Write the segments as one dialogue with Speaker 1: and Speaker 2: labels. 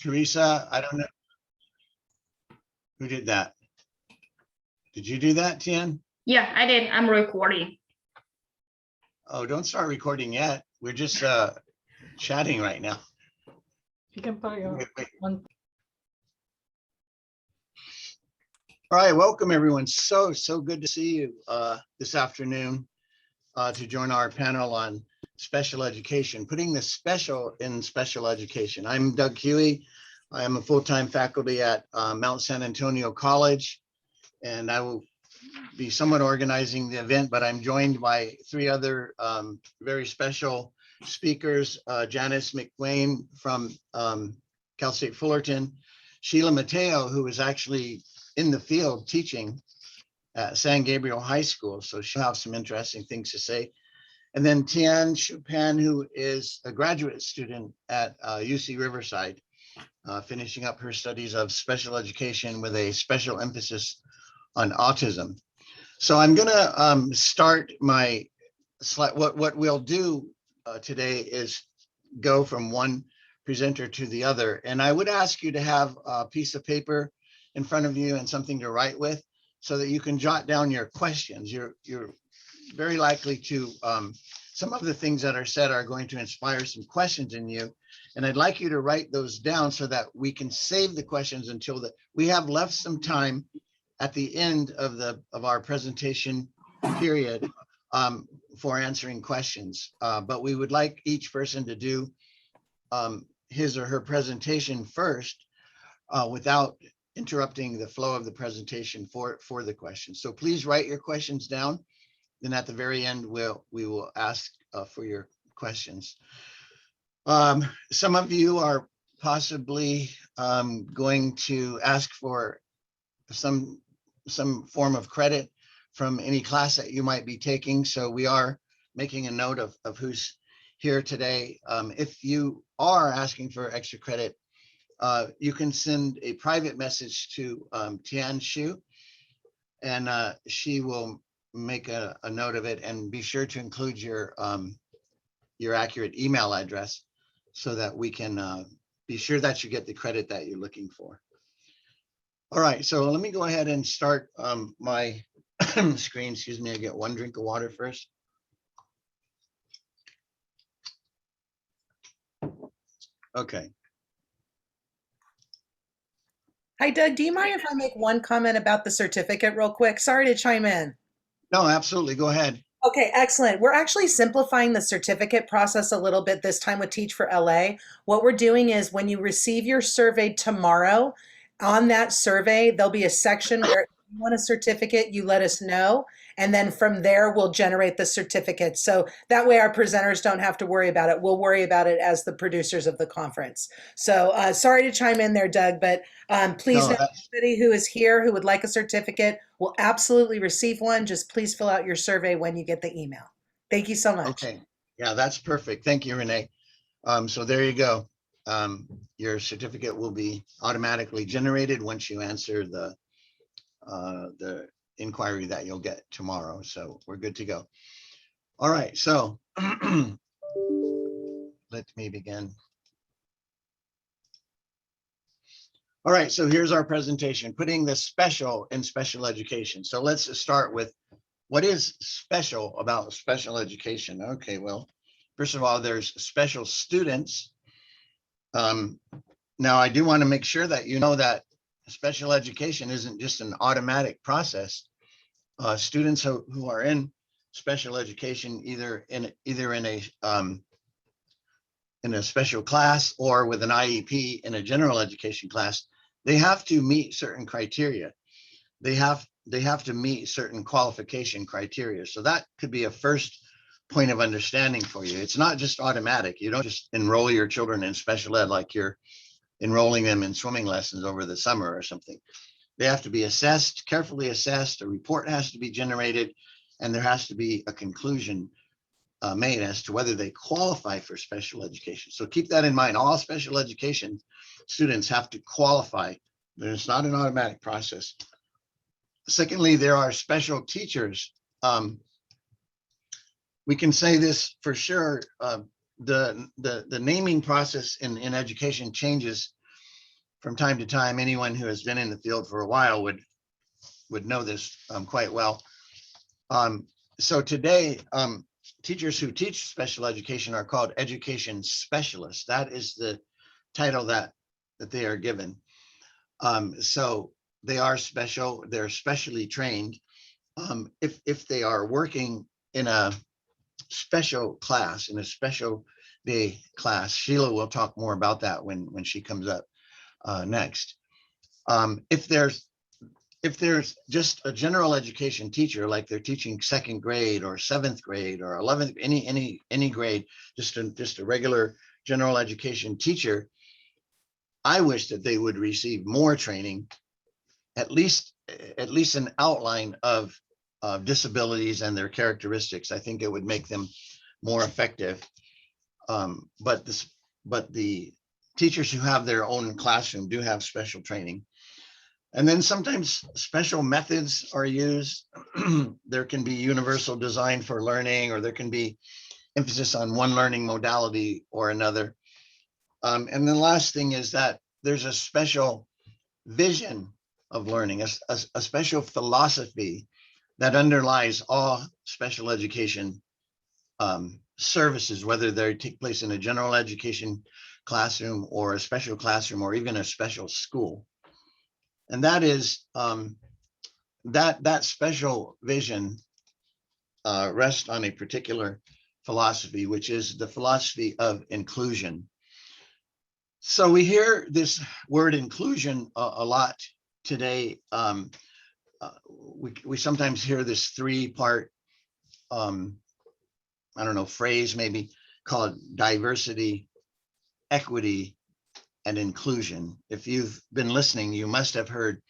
Speaker 1: Teresa, I don't know. Who did that? Did you do that, Tian?
Speaker 2: Yeah, I did. I'm recording.
Speaker 1: Oh, don't start recording yet. We're just chatting right now.
Speaker 3: You can put your
Speaker 1: Wait.
Speaker 3: one.
Speaker 1: All right, welcome everyone. So good to see you this afternoon to join our panel on special education, putting the special in special education. I'm Doug Hughey. I am a full-time faculty at Mount San Antonio College, and I will be somewhat organizing the event, but I'm joined by three other very special speakers, Janice Myck-Wayne from Cal State Fullerton, Sheila Mateo, who is actually in the field teaching at San Gabriel High School, so she'll have some interesting things to say. And then Tianshu, who is a graduate student at UC Riverside, finishing up her studies of special education with a special emphasis on autism. So I'm gonna start my slide. What we'll do today is go from one presenter to the other. And I would ask you to have a piece of paper in front of you and something to write with so that you can jot down your questions. You're very likely to, some of the things that are said are going to inspire some questions in you. And I'd like you to write those down so that we can save the questions until we have left some time at the end of our presentation period for answering questions. But we would like each person to do his or her presentation first without interrupting the flow of the presentation for the questions. So please write your questions down. Then at the very end, we will ask for your questions. Some of you are possibly going to ask for some form of credit from any class that you might be taking. So we are making a note of who's here today. If you are asking for extra credit, you can send a private message to Tianshu, and she will make a note of it, and be sure to include your accurate email address so that we can be sure that you get the credit that you're looking for. All right, so let me go ahead and start my screen. Excuse me, I get one drink of water first. Okay.
Speaker 4: Hi, Doug. Do you mind if I make one comment about the certificate real quick? Sorry to chime in.
Speaker 1: No, absolutely. Go ahead.
Speaker 4: Okay, excellent. We're actually simplifying the certificate process a little bit this time with Teach for LA. What we're doing is when you receive your survey tomorrow, on that survey, there'll be a section where if you want a certificate, you let us know. And then from there, we'll generate the certificate. So that way our presenters don't have to worry about it. We'll worry about it as the producers of the conference. So sorry to chime in there, Doug, but please know anybody who is here who would like a certificate will absolutely receive one. Just please fill out your survey when you get the email. Thank you so much.
Speaker 1: Okay. Yeah, that's perfect. Thank you, Renee. So there you go. Your certificate will be automatically generated once you answer the inquiry that you'll get tomorrow. So we're good to go. All right, so let me begin. All right, so here's our presentation, putting the special in special education. So let's start with what is special about special education? Okay, well, first of all, there's special students. Now, I do want to make sure that you know that special education isn't just an automatic process. Students who are in special education, either in a special class or with an IEP in a general education class, they have to meet certain criteria. They have to meet certain qualification criteria. So that could be a first point of understanding for you. It's not just automatic. You don't just enroll your children in special ed like you're enrolling them in swimming lessons over the summer or something. They have to be assessed, carefully assessed. A report has to be generated, and there has to be a conclusion made as to whether they qualify for special education. So keep that in mind. All special education students have to qualify. It's not an automatic process. Secondly, there are special teachers. We can say this for sure. The naming process in education changes from time to time, anyone who has been in the field for a while would know this quite well. So today, teachers who teach special education are called education specialists. That is the title that they are given. So they are special, they're specially trained. If they are working in a special class, in a special day class, Sheila will talk more about that when she comes up next. If there's just a general education teacher, like they're teaching second grade or seventh grade or 11th, any grade, just a regular general education teacher, I wish that they would receive more training, at least an outline of disabilities and their characteristics. I think it would make them more effective. But the teachers who have their own classroom do have special training. And then sometimes special methods are used. There can be universal design for learning, or there can be emphasis on one learning modality or another. And the last thing is that there's a special vision of learning, a special philosophy that underlies all special education services, whether they take place in a general education classroom or a special classroom or even a special school. And that is that special vision rests on a particular philosophy, which is the philosophy of inclusion. So we hear this word inclusion a lot today. We sometimes hear this three-part, I don't know, phrase maybe called diversity, equity, and inclusion. If you've been listening, you must have heard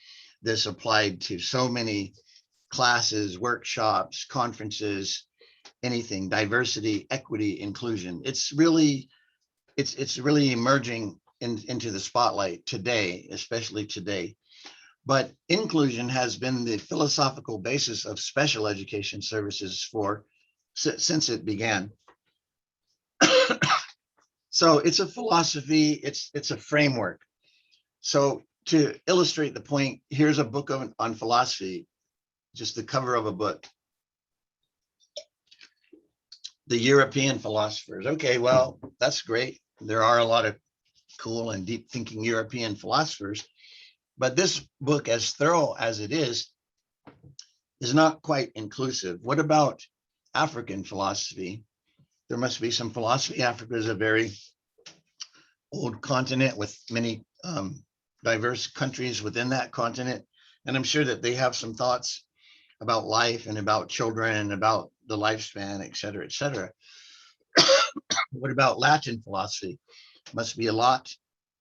Speaker 1: this applied to so many classes, workshops, conferences, anything. Diversity, equity, inclusion. It's really emerging into the spotlight today, especially today. But inclusion has been the philosophical basis of special education services since it began. So it's a philosophy, it's a framework. So to illustrate the point, here's a book on philosophy, just the cover of a book. The European philosophers. Okay, well, that's great. There are a lot of cool and deep thinking European philosophers, but this book, as thorough as it is not quite inclusive. What about African philosophy? There must be some philosophy. Africa is a very old continent with many diverse countries within that continent. And I'm sure that they have some thoughts about life and about children and about the lifespan, et cetera, et cetera. What about Latin philosophy? Must be a lot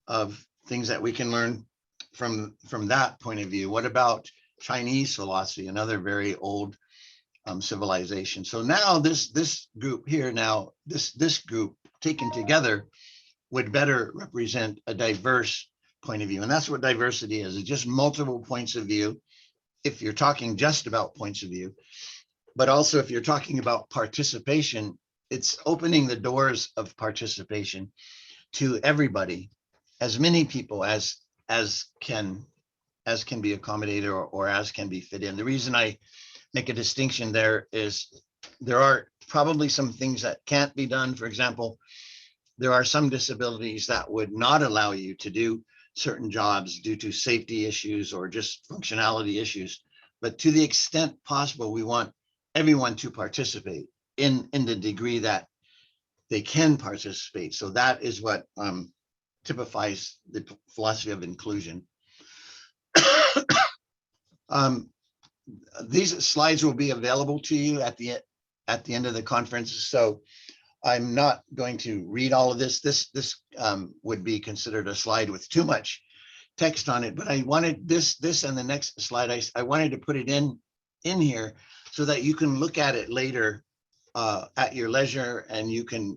Speaker 1: of things that we can learn from that point of view. What about Chinese philosophy, another very old civilization? So now this group here, this group taken together would better represent a diverse point of view. And that's what diversity is. It's just multiple points of view. If you're talking just about points of view, but also if you're talking about participation, it's opening the doors of participation to everybody, as many people as can be accommodated or as can be fit in. The reason I make a distinction there is there are probably some things that can't be done. For example, there are some disabilities that would not allow you to do certain jobs due to safety issues or just functionality issues. But to the extent possible, we want everyone to participate in the degree that they can participate. So that is what typifies the philosophy of inclusion. These slides will be available to you at the end of the conference. So I'm not going to read all of this. This would be considered a slide with too much text on it, but I wanted this and the next slide, I wanted to put it in here so that you can look at it later at your leisure, and you can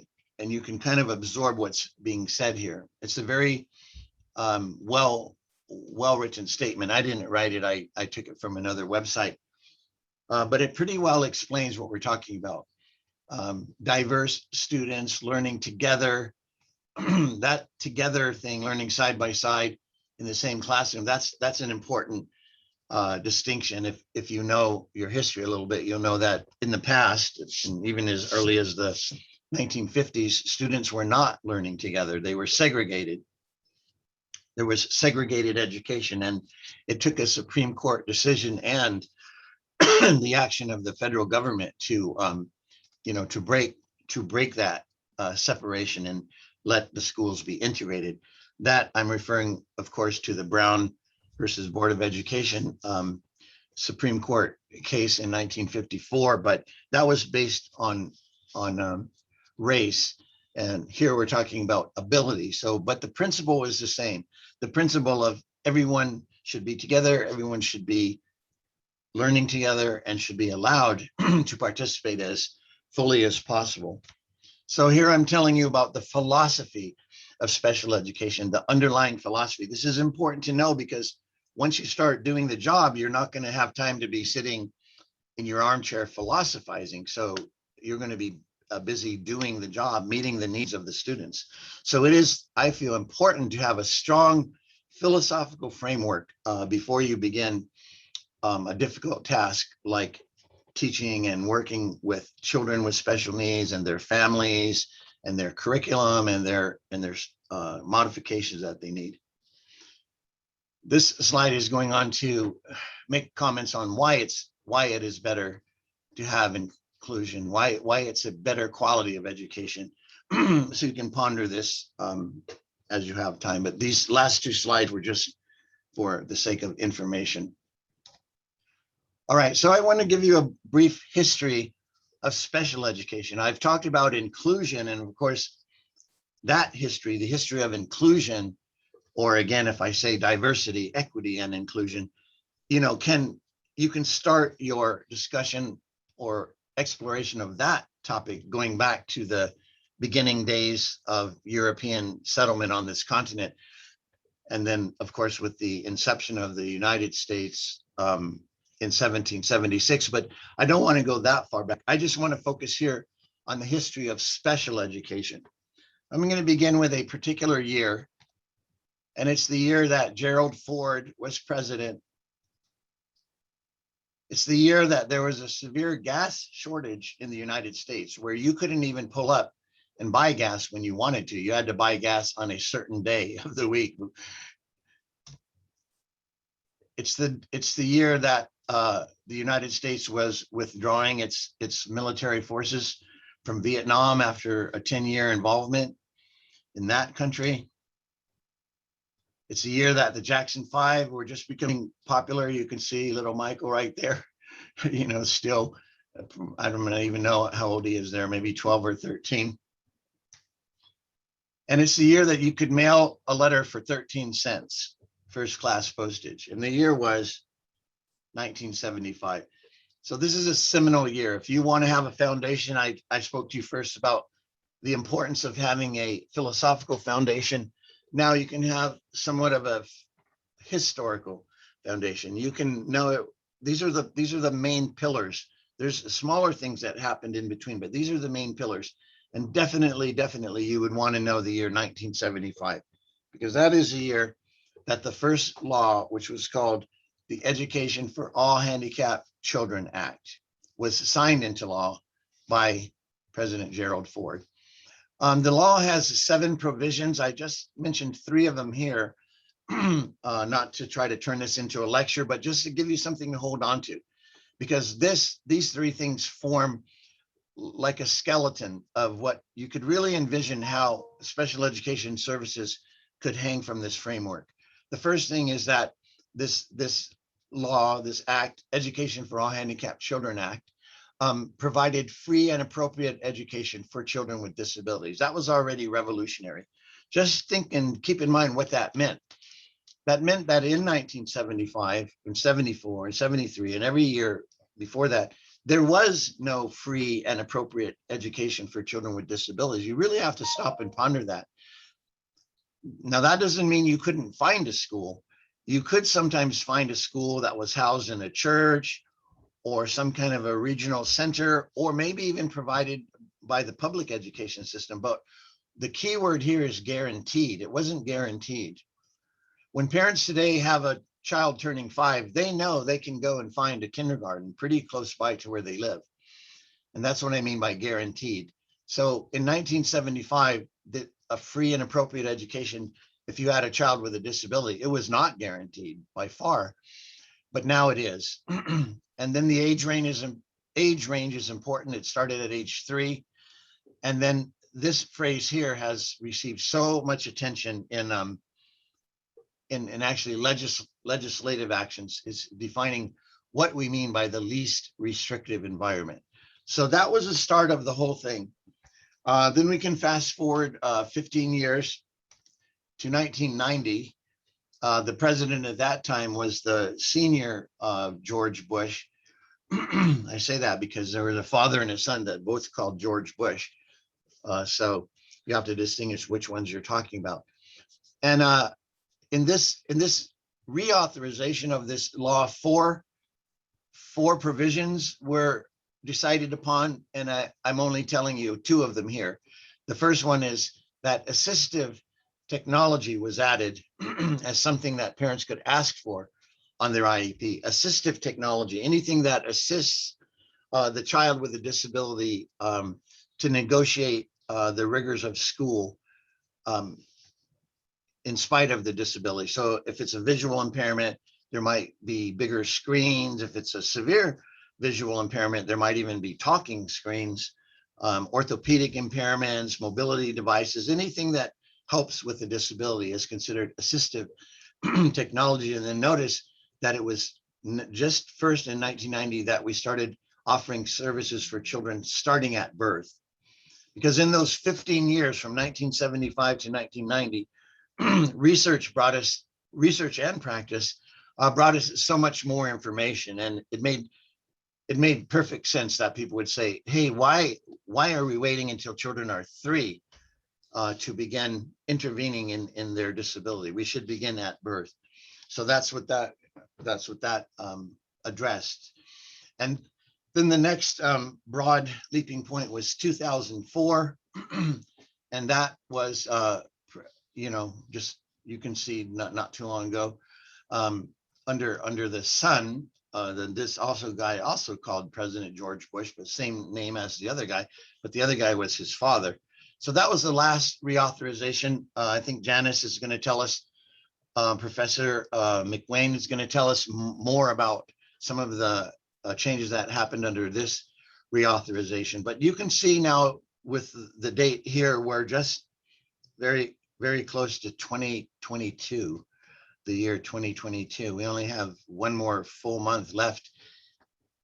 Speaker 1: kind of absorb what's being said here. It's a very well-written statement. I didn't write it. I took it from another website, but it pretty well explains what we're talking about. Diverse students learning together, that together thing, learning side by side, in the same classroom. That's an important distinction. If you know your history a little bit, you'll know that in the past, and even as early as the 1950s, students were not learning together. They were segregated. There was segregated education, and it took a Supreme Court decision and the action of the federal government to, to break that separation and let the schools be integrated. That I'm referring, of course, to the Brown versus Board of Education Supreme Court case in 1954, but that was based on race. And here we're talking about ability. So, but the principle is the same. The principle of everyone should be together, everyone should be learning together, and should be allowed to participate as fully as possible. So here I'm telling you about the philosophy of special education, the underlying philosophy. This is important to know because once you start doing the job, you're not going to have time to be sitting in your armchair philosophizing. So you're going to be busy doing the job, meeting the needs of the students. So it is, I feel, important to have a strong philosophical framework before you begin a difficult task like teaching and working with children with special needs and their families and their curriculum and their modifications that they need. This slide is going on to make comments on why it is better to have inclusion, why it's a better quality of education. So you can ponder this as you have time, but these last two slides were just for the sake of information. All right, so I want to give you a brief history of special education. I've talked about inclusion, and of course, that history, the history of inclusion, or again, if I say diversity, equity, and inclusion, you can start your discussion or exploration of that topic going back to the beginning days of European settlement on this continent. And then, of course, with the inception of the United States in 1776, but I don't want to go that far back. I just want to focus here on the history of special education. I'm going to begin with a particular year, and it's the year that Gerald Ford was president. It's the year that there was a severe gas shortage in the United States where you couldn't even pull up and buy gas when you wanted to. You had to buy gas on a certain day of the week. It's the year that the United States was withdrawing its military forces from Vietnam after a 10-year involvement in that country. It's the year that the Jackson 5 were just becoming popular. You can see little Michael right there, still, I don't even know how old he is there, maybe 12 or 13. And it's the year that you could mail a letter for 13 cents, first class postage. And the year was 1975. So this is a seminal year. If you want to have a foundation, I spoke to you first about the importance of having a philosophical foundation. Now you can have somewhat of a historical foundation. You can know it. These are the main pillars. There's smaller things that happened in between, but these are the main pillars. And definitely you would want to know the year 1975, because that is the year that the first law, which was called the Education for All Handicapped Children Act, was signed into law by President Gerald Ford. The law has 7 provisions. I just mentioned 3 of them here, not to try to turn this into a lecture, but just to give you something to hold on to, because these 3 things form like a skeleton of what you could really envision how special education services could hang from this framework. The first thing is that this law, this act, Education for All Handicapped Children Act, provided free and appropriate education for children with disabilities. That was already revolutionary. Just think and keep in mind what that meant. That meant that in 1975 and 74 and 73 and every year before that, there was no free and appropriate education for children with disabilities. You really have to stop and ponder that. Now, that doesn't mean you couldn't find a school. You could sometimes find a school that was housed in a church or some kind of a regional center, or maybe even provided by the public education system. But the key word here is guaranteed. It wasn't guaranteed. when parents today have a child turning 5, they know they can go and find a kindergarten pretty close by to where they live. And that's what I mean by guaranteed. So in 1975, a free and appropriate education, if you had a child with a disability, it was not guaranteed by far, but now it is. And then the age range is important. It started at age 3. And then this phrase here has received so much attention in actually legislative actions, is defining what we mean by the least restrictive environment. So that was the start of the whole thing. Then we can fast forward 15 years to 1990. The president at that time was the senior George Bush. I say that because there was a father and a son that both called George Bush. So you have to distinguish which ones you're talking about. And in this reauthorization of this law, four provisions were decided upon, and I'm only telling you 2 of them here. The first one is that assistive technology was added as something that parents could ask for on their IEP. Assistive technology, anything that assists the child with a disability to negotiate the rigors of school in spite of the disability. So if it's a visual impairment, there might be bigger screens. If it's a severe visual impairment, there might even be talking screens, orthopedic impairments, mobility devices, anything that helps with the disability is considered assistive technology. And then notice that it was just first in 1990 that we started offering services for children starting at birth. Because in those 15 years from 1975 to 1990, research and practice brought us so much more information, and it made perfect sense that people would say, hey, why are we waiting until children are 3 to begin intervening in their disability? We should begin at birth. So that's what that addressed. And then the next broad leaping point was 2004. And that was, just, you can see not too long ago, under the sun, this guy also called President George Bush, but same name as the other guy, but the other guy was his father. So that was the last reauthorization. I think Janice is going to tell us, Professor Myck-Wayne is going to tell us more about some of the changes that happened under this reauthorization. But you can see now with the date here, we're just very, very close to 2022, the year 2022. We only have one more full month left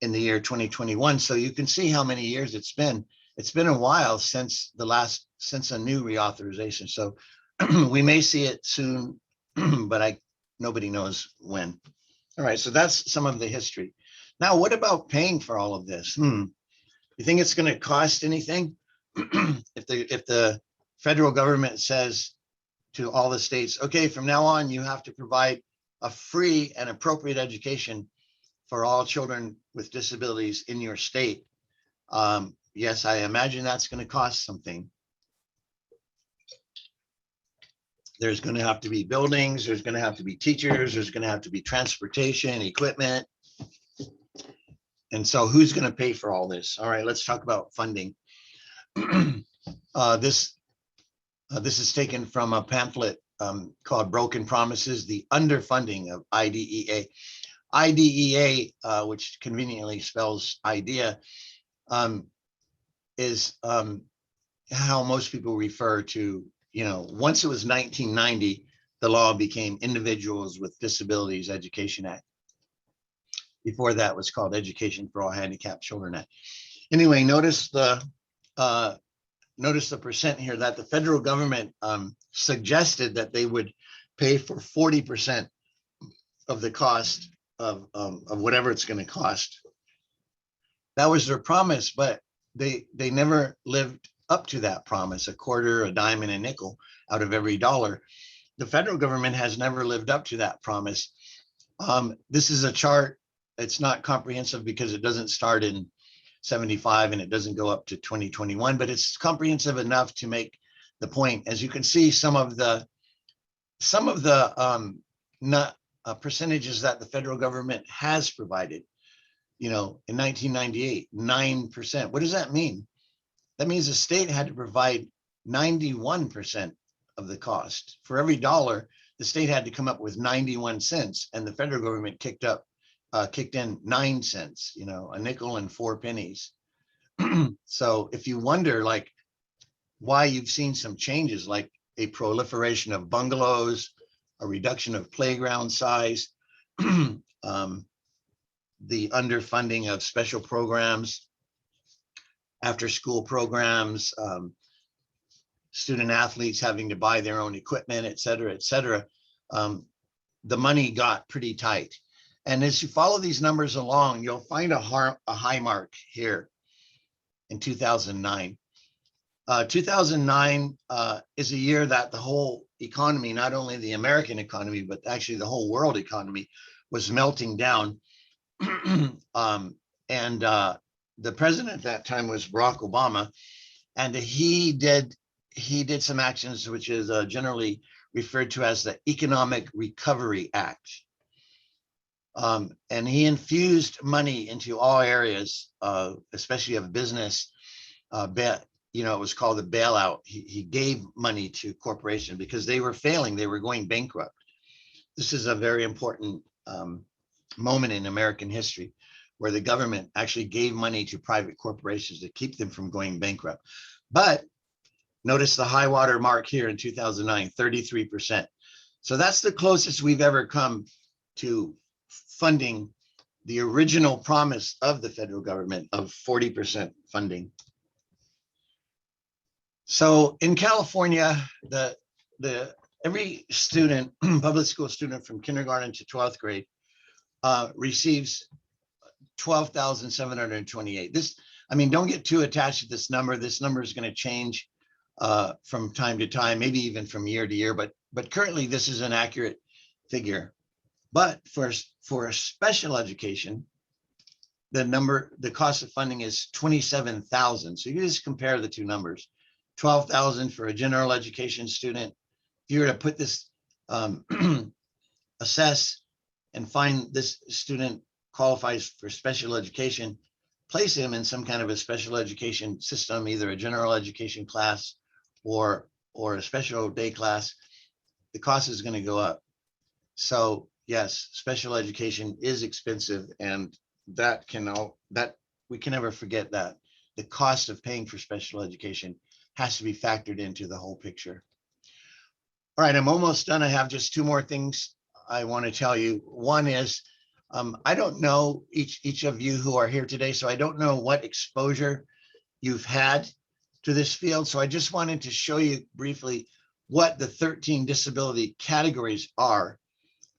Speaker 1: in the year 2021. So you can see how many years it's been. It's been a while since a new reauthorization. So we may see it soon, but nobody knows when. All right, so that's some of the history. Now, what about paying for all of this? You think it's going to cost anything? If the federal government says to all the states, okay, from now on, you have to provide a free and appropriate education for all children with disabilities in your state. Yes, I imagine that's going to cost something. There's going to have to be buildings, there's going to have to be teachers, there's going to have to be transportation, equipment. And so who's going to pay for all this? All right, let's talk about funding. This is taken from a pamphlet called Broken Promises, the Underfunding of IDEA. IDEA, which conveniently spells idea, is how most people refer to, once it was 1990, the law became Individuals with Disabilities Education Act. Before that was called Education for All Handicapped Children Act. Anyway, notice the percent here that the federal government suggested that they would pay for 40% of the cost of whatever it's going to cost. That was their promise, but they never lived up to that promise. A quarter, a dime, and a nickel out of every dollar. The federal government has never lived up to that promise. This is a chart. It's not comprehensive because it doesn't start in 75 and it doesn't go up to 2021, but it's comprehensive enough to make the point. As you can see, some of the not percentages that the federal government has provided. You know, in 1998, 9%. What does that mean? That means the state had to provide 91% of the cost. For every dollar, the state had to come up with 91 cents, and the federal government kicked in 9 cents, you know, a nickel and 4 pennies. So if you wonder like why you've seen some changes, like a proliferation of bungalows, a reduction of playground size, the underfunding of special programs, after school programs, student athletes having to buy their own equipment, et cetera, the money got pretty tight. And as you follow these numbers along, you'll find a high mark here in 2009. 2009 is a year that the whole economy, not only the American economy, but actually the whole world economy was melting down. The president at that time was Barack Obama, and he did some actions which is generally referred to as the Economic Recovery Act. And he infused money into all areas, especially of business. You know, it was called the bailout. He gave money to corporations because they were failing, they were going bankrupt. This is a very important moment in American history where the government actually gave money to private corporations to keep them from going bankrupt. But notice the high water mark here in 2009, 33%. So that's the closest we've ever come to funding the original promise of the federal government of 40% funding. So in California, every student, public school student from kindergarten to 12th grade receives $12,728. This, I mean, don't get too attached to this number. This number is going to change from time to time, maybe even from year to year, but currently this is an accurate figure. But for special education, the cost of funding is $27,000. So you just compare the two numbers. $12,000 for a general education student. If you were to put this, assess and find this student qualifies for special education, place him in some kind of a special education system, either a general education class or a special day class, the cost is going to go up. So yes, special education is expensive, and we can never forget that the cost of paying for special education has to be factored into the whole picture. All right, I'm almost done. I have just two more things I want to tell you. One is, I don't know each of you who are here today, so I don't know what exposure you've had to this field. So I just wanted to show you briefly what the 13 disability categories are.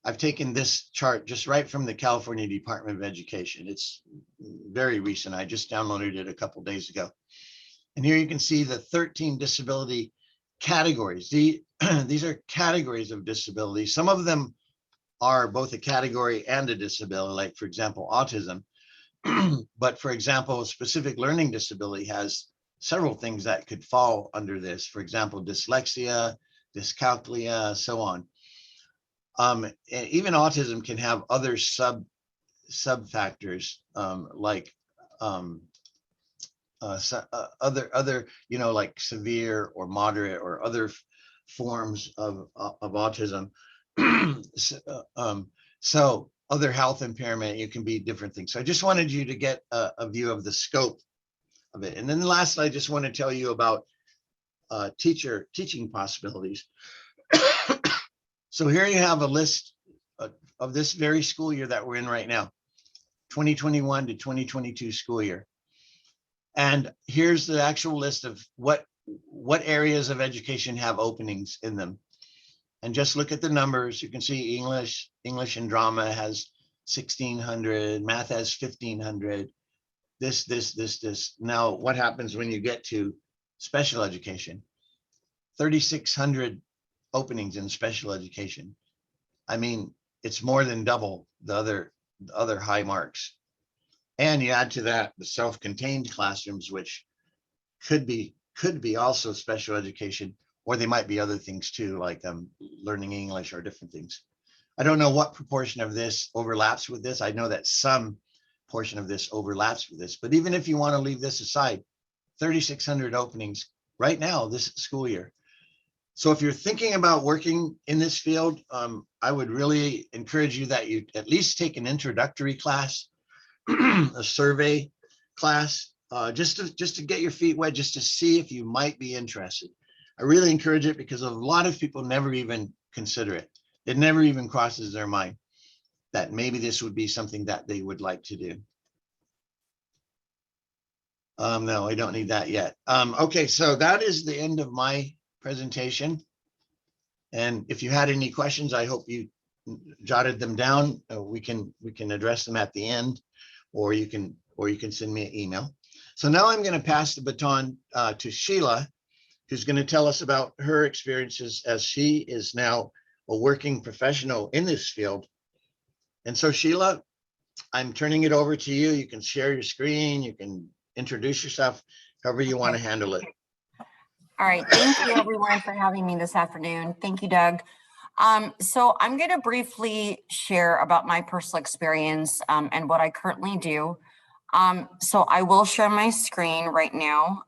Speaker 1: I've taken this chart just right from the California Department of Education. It's very recent. I just downloaded it a couple days ago. And here you can see the 13 disability categories. These are categories of disability. Some of them are both a category and a disability, like for example, autism. But for example, specific learning disability has several things that could fall under this. For example, dyslexia, dyscalculia, so on. Even autism can have other sub factors like other, you know, like severe or moderate or other forms of autism. So other health impairment, it can be different things. So I just wanted you to get a view of the scope of it. And then lastly, I just want to tell you about teaching possibilities. So here you have a list of this very school year that we're in right now, 2021 to 2022 school year. And here's the actual list of what areas of education have openings in them. And just look at the numbers. You can see English and drama has 1,600, math has 1,500, this. Now, what happens when you get to special education? 3,600 openings in special education. I mean, it's more than double the other high marks. And you add to that the self-contained classrooms, which could be also special education, or they might be other things too, like learning English or different things. I don't know what proportion of this overlaps with this. I know that some portion of this overlaps with this, but even if you want to leave this aside, 3,600 openings right now this school year. So if you're thinking about working in this field, I would really encourage you that you at least take an introductory class, a survey class, just to get your feet wet, just to see if you might be interested. I really encourage it because a lot of people never even consider it. It never even crosses their mind that maybe this would be something that they would like to do. No, I don't need that yet. Okay, so that is the end of my presentation. And if you had any questions, I hope you jotted them down. We can address them at the end, or you can send me an email. So now I'm going to pass the baton to Sheila, who's going to tell us about her experiences as she is now a working professional in this field. And so Sheila, I'm turning it over to you. You can share your screen, you can introduce yourself, however you want to handle it.
Speaker 5: All right, thank you everyone for having me this afternoon. Thank you, Doug. So I'm going to briefly share about my personal experience and what I currently do. So I will share my screen right now.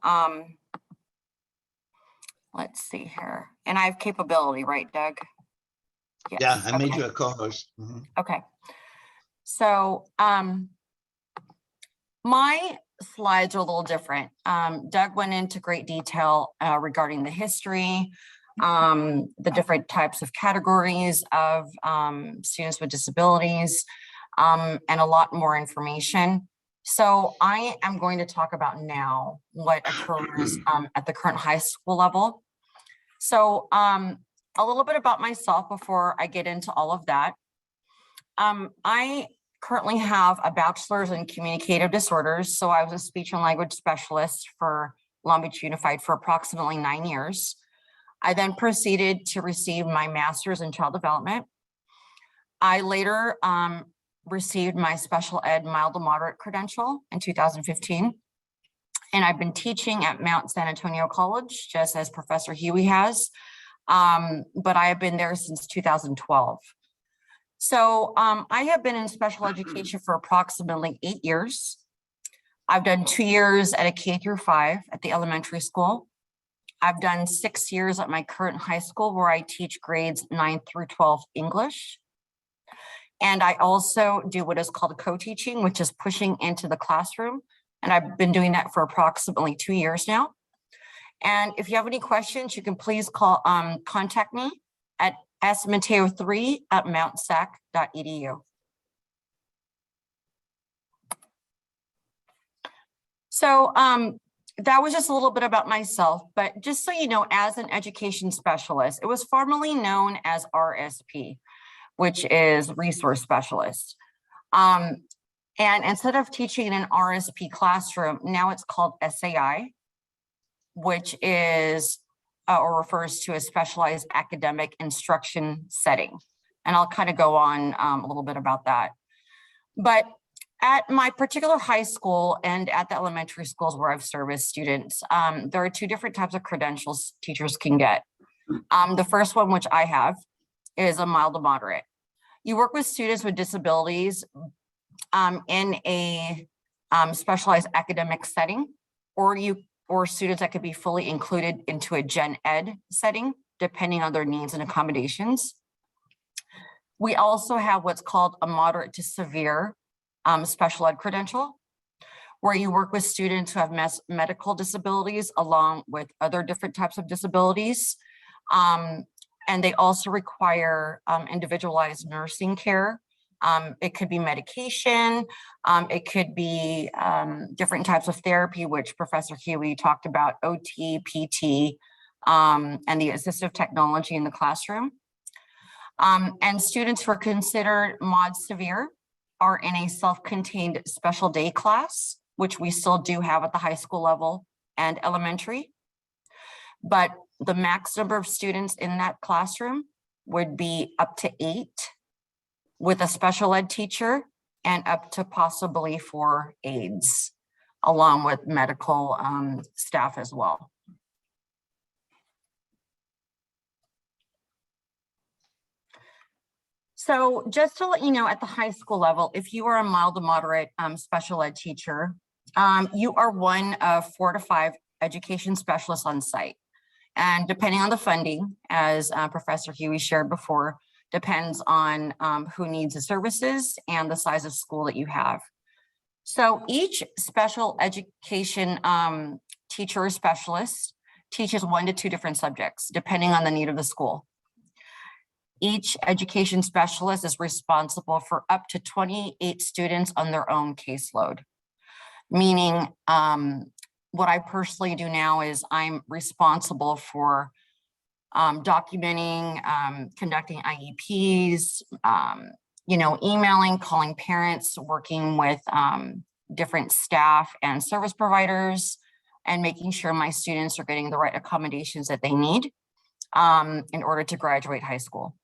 Speaker 5: Let's see here. And I have capability, right, Doug? Yes.
Speaker 1: Yeah, I made
Speaker 5: okay.
Speaker 1: you a co-host. Mm-hmm.
Speaker 5: Okay. So my slides are a little different. Doug went into great detail regarding the history, the different types of categories of students with disabilities, and a lot more information. So I am going to talk about now what occurs at the current high school level. So a little bit about myself before I get into all of that. I currently have a bachelor's in communicative disorders. So I was a speech and language specialist for Long Beach Unified for approximately 9 years. I then proceeded to receive my master's in child development. I later received my special ed mild to moderate credential in 2015. And I've been teaching at Mount San Antonio College, just as Professor Hughey has, but I have been there since 2012. So I have been in special education for approximately 8 years. I've done 2 years at a K-5 at the elementary school. I've done 6 years at my current high school where I teach grades 9 through 12 English. And I also do what is called co-teaching, which is pushing into the classroom. And I've been doing that for approximately 2 years now. And if you have any questions, you can please contact me at smateo3@mountsac.edu. So that was just a little bit about myself, but just so you know, as an education specialist, it was formerly known as RSP, which is resource specialist. And instead of teaching in an RSP classroom, now it's called SAI, which is or refers to a specialized academic instruction setting. And I'll kind of go on a little bit about that. But at my particular high school and at the elementary schools where I've serviced students, there are 2 different types of credentials teachers can get. The first one, which I have, is a mild to moderate. You work with students with disabilities in a specialized academic setting, or students that could be fully included into a gen ed setting, depending on their needs and accommodations. We also have what's called a moderate to severe special ed credential, where you work with students who have medical disabilities along with other different types of disabilities. And they also require individualized nursing care. It could be medication, it could be different types of therapy, which Professor Hughey talked about, OT, PT, and the assistive technology in the classroom. And students who are considered mod severe are in a self-contained special day class, which we still do have at the high school level and elementary. But the max number of students in that classroom would be up to 8 with a special ed teacher and up to possibly 4 aides, along with medical staff as well. So just to let you know, at the high school level, if you are a mild to moderate special ed teacher, you are one of 4 to 5 education specialists on site. And depending on the funding, as Professor Hughey shared before, depends on who needs the services and the size of school that you have. So each special education teacher or specialist teaches 1 to 2 different subjects, depending on the need of the school. Each education specialist is responsible for up to 28 students on their own caseload, meaning what I personally do now is I'm responsible for documenting, conducting IEPs, emailing, calling parents, working with different staff and service providers, and making sure my students are getting the right accommodations that they need in order to graduate high school.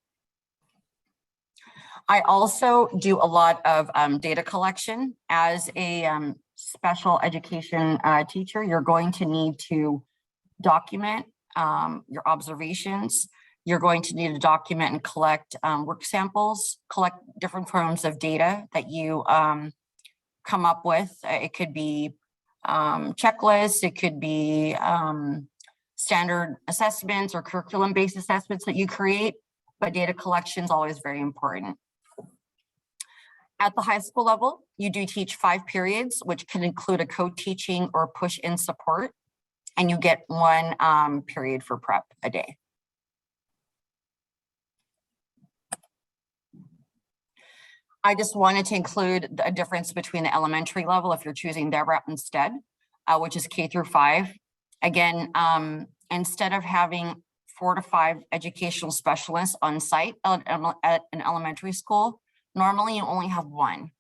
Speaker 5: I also do a lot of data collection. As a special education teacher, you're going to need to document your observations. You're going to need to document and collect work samples, collect different forms of data that you come up with. It could be checklists, it could be standard assessments or curriculum-based assessments that you create, but data collection is always very important. At the high school level, you do teach 5 periods, which can include a co-teaching or push-in support, and you get 1 period for prep a day. I just wanted to include a difference between the elementary level, if you're choosing that route instead, which is K through 5. Again, instead of having 4 to 5 educational specialists on site at an elementary school, normally you only have 1.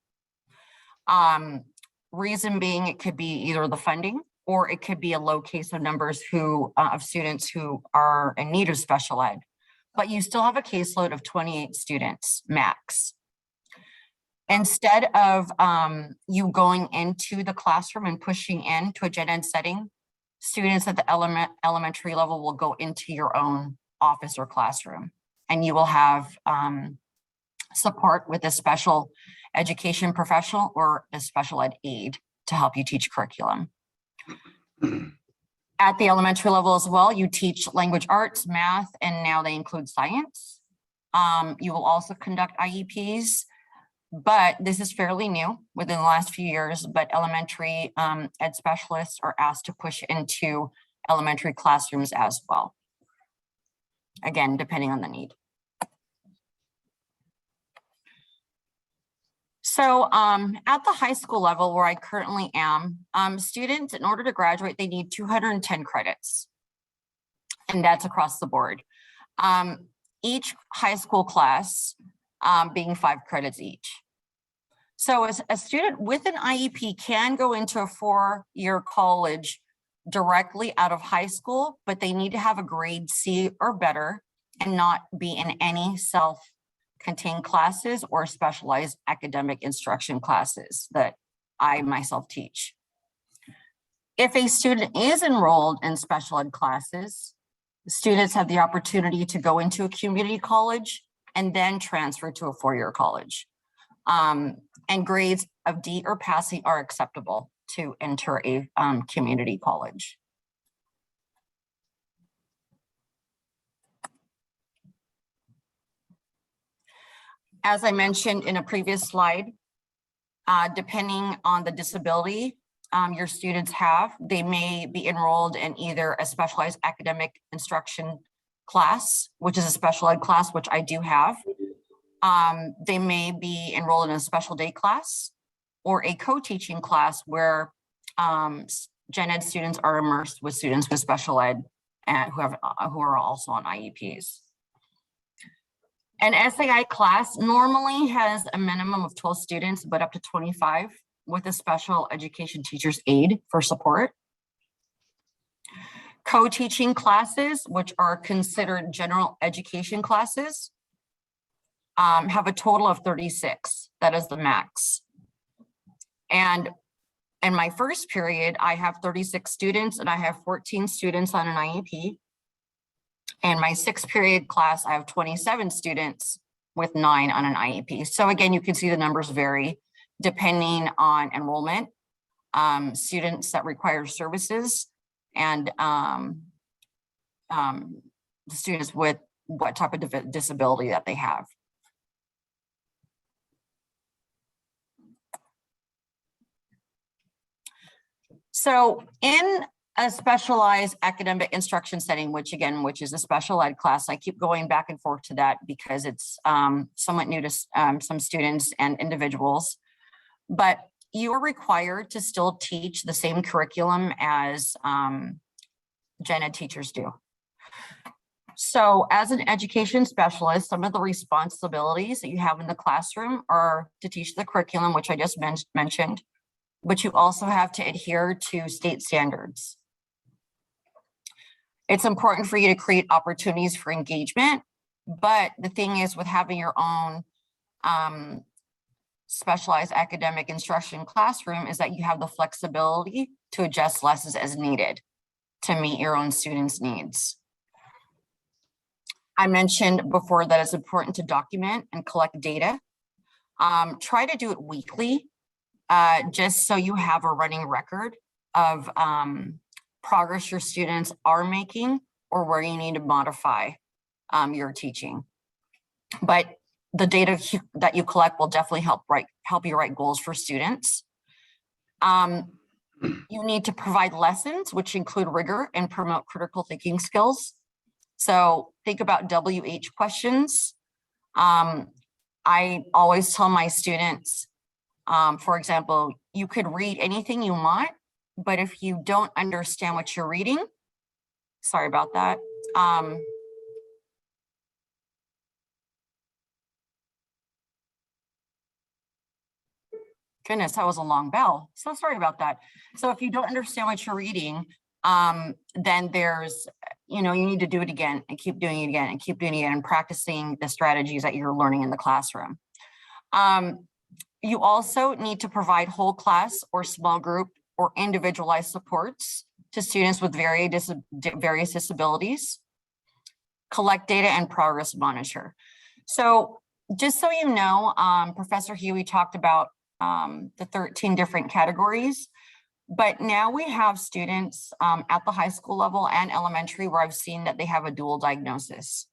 Speaker 5: Reason being, it could be either the funding or it could be a low case of numbers of students who are in need of special ed, but you still have a caseload of 28 students max. Instead of you going into the classroom and pushing into a gen ed setting, students at the elementary level will go into your own office or classroom, and you will have support with a special education professional or a special ed aide to help you teach curriculum. At the elementary level as well, you teach language arts, math, and now they include science. You will also conduct IEPs, but this is fairly new within the last few years, but elementary ed specialists are asked to push into elementary classrooms as well. Again, depending on the need. So at the high school level where I currently am, students, in order to graduate, they need 210 credits. And that's across the board. Each high school class being 5 credits each. So as a student with an IEP can go into a 4-year college directly out of high school, but they need to have a grade C or better and not be in any self-contained classes or specialized academic instruction classes that I myself teach. If a student is enrolled in special ed classes, students have the opportunity to go into a community college and then transfer to a 4-year college. And grades of D or passing are acceptable to enter a community college. As I mentioned in a previous slide, depending on the disability your students have, they may be enrolled in either a specialized academic instruction class, which is a special ed class, which I do have. They may be enrolled in a special day class or a co-teaching class where gen ed students are immersed with students with special ed and who are also on IEPs. An SAI class normally has a minimum of 12 students, but up to 25 with a special education teacher's aide for support. Co-teaching classes, which are considered general education classes, have a total of 36. That is the max. And in my first period, I have 36 students and I have 14 students on an IEP. And my 6th period class, I have 27 students with 9 on an IEP. So again, you can see the numbers vary depending on enrollment, students that require services, and the students with what type of disability that they have. So in a specialized academic instruction setting, which is a special ed class, I keep going back and forth to that because it's somewhat new to some students and individuals, but you are required to still teach the same curriculum as gen ed teachers do. So as an education specialist, some of the responsibilities that you have in the classroom are to teach the curriculum, which I just mentioned, but you also have to adhere to state standards. It's important for you to create opportunities for engagement, but the thing is with having your own specialized academic instruction classroom is that you have the flexibility to adjust lessons as needed to meet your own students' needs. I mentioned before that it's important to document and collect data. Try to do it weekly, just so you have a running record of progress your students are making or where you need to modify your teaching. But the data that you collect will definitely help you write goals for students. You need to provide lessons which include rigor and promote critical thinking skills. So think about WH questions. I always tell my students, for example, you could read anything you want, but if you don't understand what you're reading, sorry about that. Goodness, that was a long bell. So sorry about that. So if you don't understand what you're reading, then there's, you need to do it again and keep doing it again and keep doing it again and practicing the strategies that you're learning in the classroom. You also need to provide whole class or small group or individualized supports to students with various disabilities. Collect data and progress monitor. So just so you know, Professor Hughey talked about the 13 different categories, but now we have students at the high school level and elementary where I've seen that they have a dual diagnosis.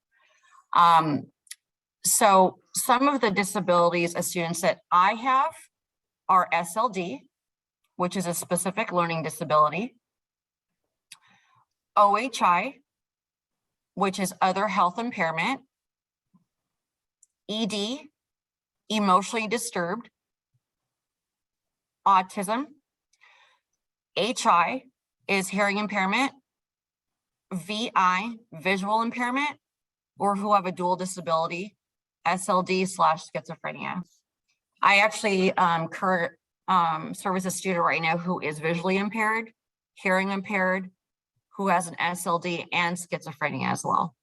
Speaker 5: So some of the disabilities of students that I have are SLD, which is a specific learning disability, OHI, which is other health impairment, ED, emotionally disturbed, autism, HI is hearing impairment, VI, visual impairment, or who have a dual disability, SLD/schizophrenia. I actually serve as a student right now who is visually impaired, hearing impaired, who has an SLD and schizophrenia as well.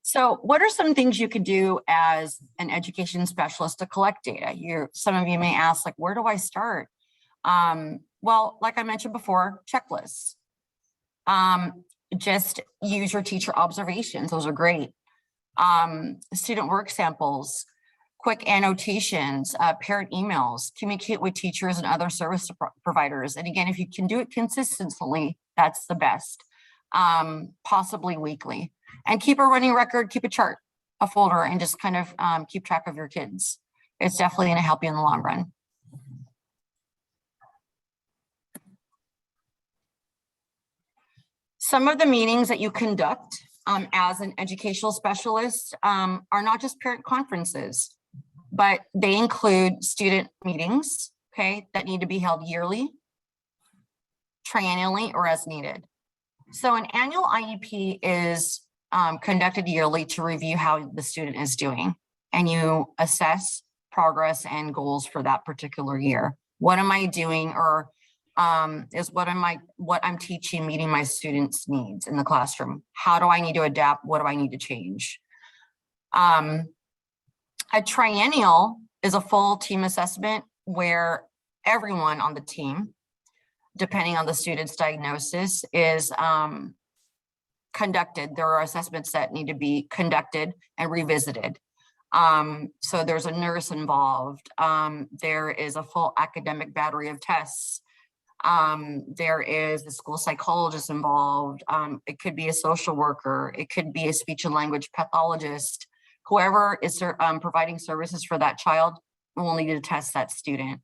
Speaker 5: So what are some things you could do as an education specialist to collect data? Some of you may ask, like, where do I start? Well, like I mentioned before, checklists. Just use your teacher observations. Those are great. Student work samples, quick annotations, parent emails, communicate with teachers and other service providers. And again, if you can do it consistently, that's the best, possibly weekly. And keep a running record, keep a chart, a folder, and just kind of keep track of your kids. It's definitely going to help you in the long run. Some of the meetings that you conduct as an educational specialist are not just parent conferences, but they include student meetings, okay, that need to be held yearly, triennially, or as needed. So an annual IEP is conducted yearly to review how the student is doing, and you assess progress and goals for that particular year. What am I doing, or is what I'm teaching meeting my students' needs in the classroom? How do I need to adapt? What do I need to change? A triennial is a full team assessment where everyone on the team, depending on the student's diagnosis, is conducted. There are assessments that need to be conducted and revisited. So there's a nurse involved. There is a full academic battery of tests. There is a school psychologist involved. It could be a social worker. It could be a speech and language pathologist. Whoever is providing services for that child will need to test that student.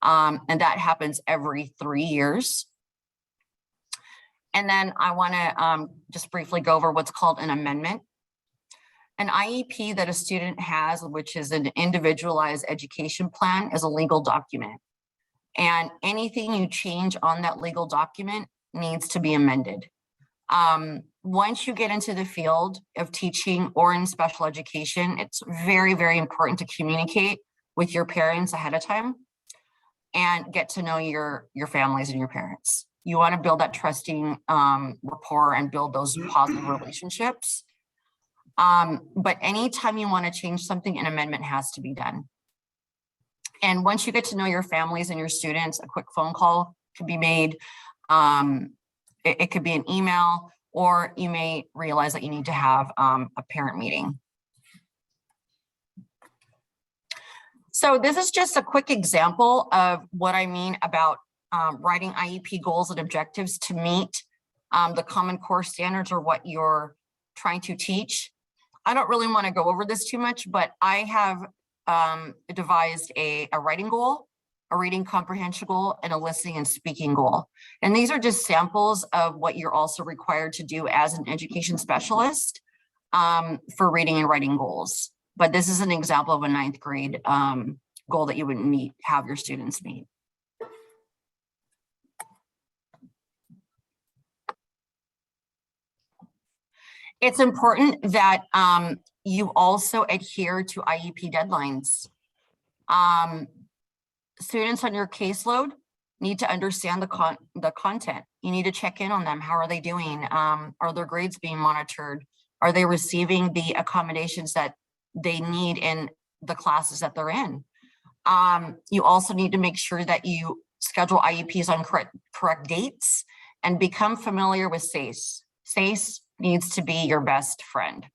Speaker 5: And that happens every 3 years. And then I want to just briefly go over what's called an amendment. An IEP that a student has, which is an individualized education plan, is a legal document. And anything you change on that legal document needs to be amended. Once you get into the field of teaching or in special education, it's very, very important to communicate with your parents ahead of time and get to know your families and your parents. You want to build that trusting rapport and build those positive relationships. But anytime you want to change something, an amendment has to be done. And once you get to know your families and your students, a quick phone call can be made. It could be an email, or you may realize that you need to have a parent meeting. So this is just a quick example of what I mean about writing IEP goals and objectives to meet the Common Core standards or what you're trying to teach. I don't really want to go over this too much, but I have devised a writing goal, a reading comprehension goal, and a listening and speaking goal. And these are just samples of what you're also required to do as an education specialist for reading and writing goals. But this is an example of a 9th grade goal that you would have your students meet. It's important that you also adhere to IEP deadlines. Students on your caseload need to understand the content. You need to check in on them. How are they doing? Are their grades being monitored? Are they receiving the accommodations that they need in the classes that they're in? You also need to make sure that you schedule IEPs on correct dates and become familiar with SACE. SACE needs to be your best friend.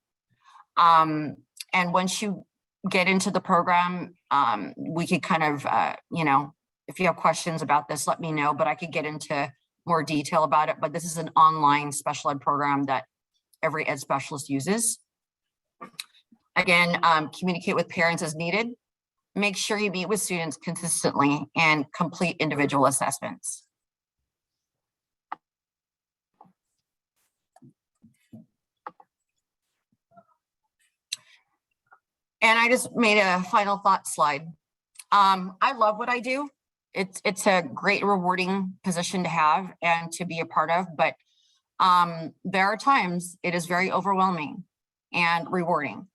Speaker 5: And once you get into the program, we could kind of, if you have questions about this, let me know, but I could get into more detail about it. But this is an online special ed program that every ed specialist uses. Again, communicate with parents as needed. Make sure you meet with students consistently and complete individual assessments. And I just made a final thought slide. I love what I do. It's a great rewarding position to have and to be a part of, but there are times it is very overwhelming and rewarding.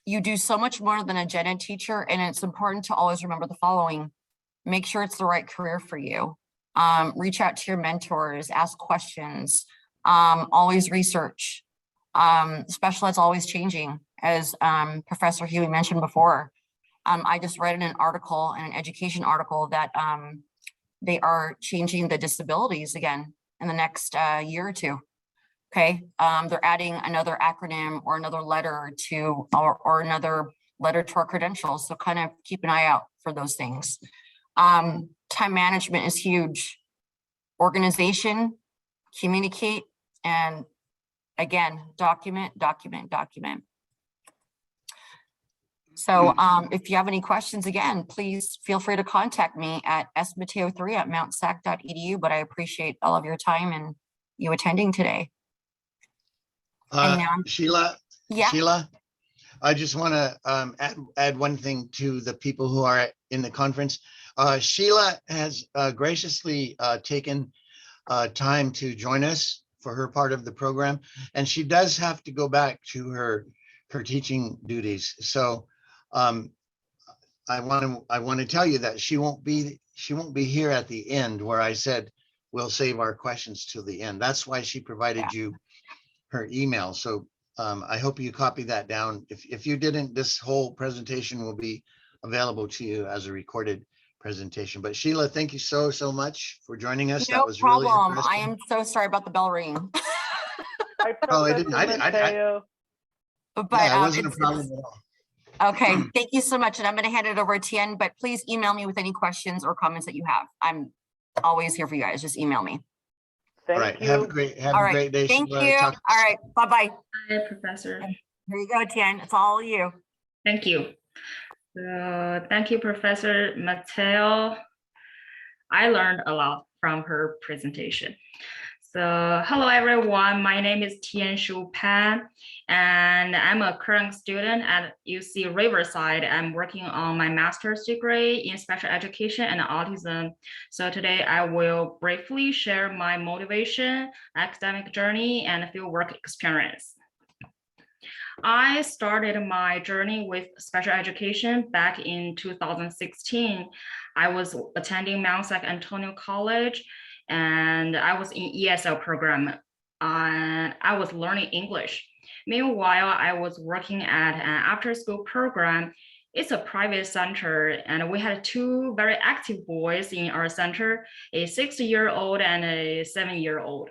Speaker 5: You do so much more than a gen ed teacher, and it's important to always remember the following. Make sure it's the right career for you. Reach out to your mentors, ask questions, always research. Special ed's always changing. As Professor Hughey mentioned before, I just read in an article, in an education article, that they are changing the disabilities again in the next year or two. Okay, they're adding another acronym or another letter to, or another letter to our credentials. So kind of keep an eye out for those things. Time management is huge. Organization, communicate, and again, document. So if you have any questions, again, please feel free to contact me at smateo3@mountsac.edu, but I appreciate all of your time and you attending today. And now,
Speaker 1: Sheila,
Speaker 5: yeah.
Speaker 1: Sheila, I just want to add one thing to the people who are in the conference. Sheila has graciously taken time to join us for her part of the program, and she does have to go back to her teaching duties. So I want to tell you that she won't be here at the end where I said we'll save our questions till the end. That's why she provided you her email. So I hope you copy that down. If you didn't, this whole presentation will be available to you as a recorded presentation. But Sheila, thank you so much for joining us.
Speaker 5: No
Speaker 1: That was
Speaker 5: problem.
Speaker 1: really impressive.
Speaker 5: I am so sorry about the bell ringing.
Speaker 6: Hi,
Speaker 1: Oh, I
Speaker 6: Professor
Speaker 1: didn't. I
Speaker 6: Mateo.
Speaker 5: But
Speaker 1: yeah, it wasn't a
Speaker 5: it's-
Speaker 1: problem at all.
Speaker 5: okay, thank you so much. And I'm going to hand it over to Tien, but please email me with any questions or comments that you have. I'm always here for you guys. Just email me.
Speaker 1: All right. Have a
Speaker 6: You.
Speaker 1: great
Speaker 5: All right.
Speaker 1: great day.
Speaker 5: Thank
Speaker 1: Sheila.
Speaker 5: you.
Speaker 1: Talk-
Speaker 5: All right. Bye-bye.
Speaker 2: Hi, Professor.
Speaker 5: Here you go, Tien. It's all you.
Speaker 2: Thank you. So thank you, Professor Mateo. I learned a lot from her presentation. So hello, everyone. My name is Tianshu Pan, and I'm a current student at UC Riverside. I'm working on my master's degree in special education and autism. So today I will briefly share my motivation, academic journey, and fieldwork experience. I started my journey with special education back in 2016. I was attending Mount St. Antonio College, and I was in ESL program. And I was learning English. Meanwhile, I was working at an after-school program. It's a private center, and we had two very active boys in our center, a 6-year-old and a 7-year-old.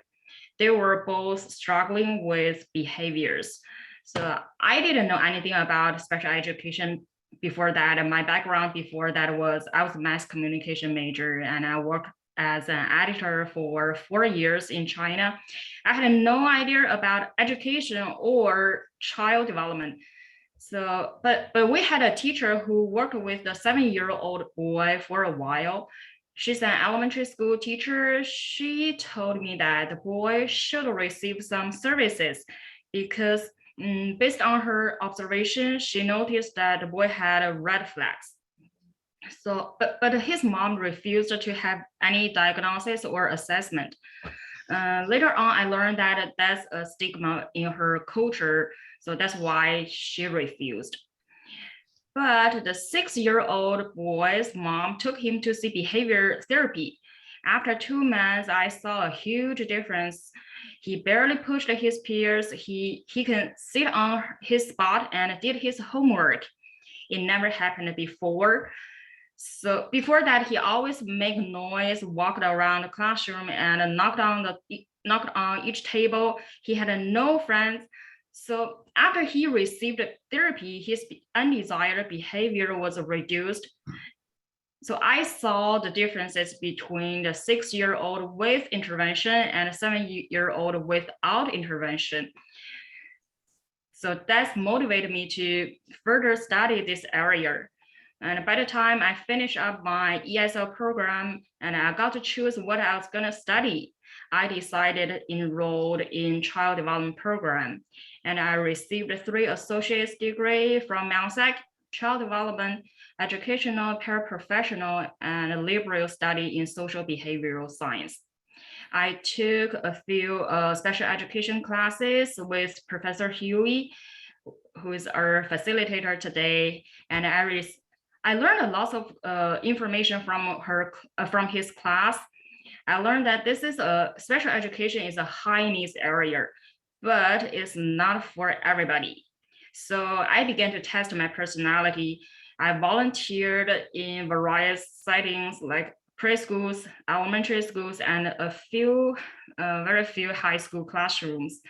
Speaker 2: They were both struggling with behaviors. So I didn't know anything about special education before that. And my background before that was I was a mass communication major, and I worked as an editor for 4 years in China. I had no idea about education or child development. So, but we had a teacher who worked with the 7-year-old boy for a while. She's an elementary school teacher. She told me that the boy should receive some services because based on her observation, she noticed that the boy had a red flags. So, but his mom refused to have any diagnosis or assessment. Later on, I learned that that's a stigma in her culture. So that's why she refused. But the 6-year-old boy's mom took him to see behavior therapy. After 2 months, I saw a huge difference. He barely pushed his peers. He can sit on his spot and did his homework. It never happened before. So before that, he always make noise, walked around the classroom and knocked on each table. He had no friends. So after he received therapy, his undesired behavior was reduced. So I saw the differences between the 6-year-old with intervention and a 7-year-old without intervention. So that's motivated me to further study this area. And by the time I finished up my ESL program and I got to choose what I was gonna study, I decided enrolled in child development program. And I received 3 associate's degree from Mount St. Child development, educational, paraprofessional, and liberal study in social behavioral science. I took a few special education classes with Professor Hughey, who is our facilitator today. And I learned a lot of information from his class. I learned that this is special education is a high needs area, but it's not for everybody. So I began to test my personality. I volunteered in various settings like preschools, elementary schools, and very few high school classrooms.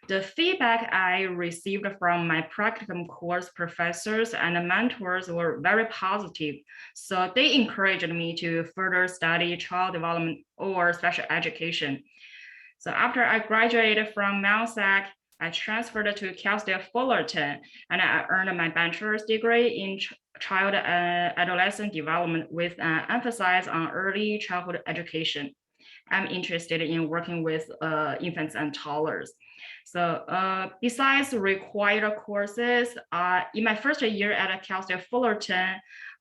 Speaker 2: The feedback I received from my practicum course professors and mentors were very positive. So they encouraged me to further study child development or special education. So after I graduated from Mount St., I transferred to Cal State Fullerton, and I earned my bachelor's degree in child and adolescent development with an emphasis on early childhood education. I'm interested in working with infants and toddlers. So besides required courses, in my first year at Cal State Fullerton,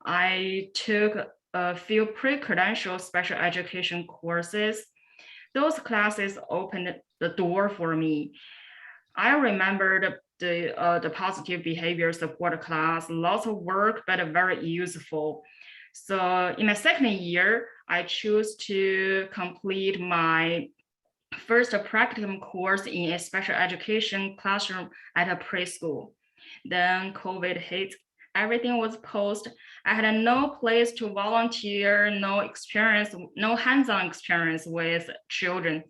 Speaker 2: I took a few pre-credential special education courses. Those classes opened the door for me. I remembered the positive behavior support class, lots of work, but very useful. So in my second year, I chose to complete my first practicum course in a special education classroom at a preschool. Then COVID hit, everything was paused. I had no place to volunteer, no experience, no hands-on experience with children.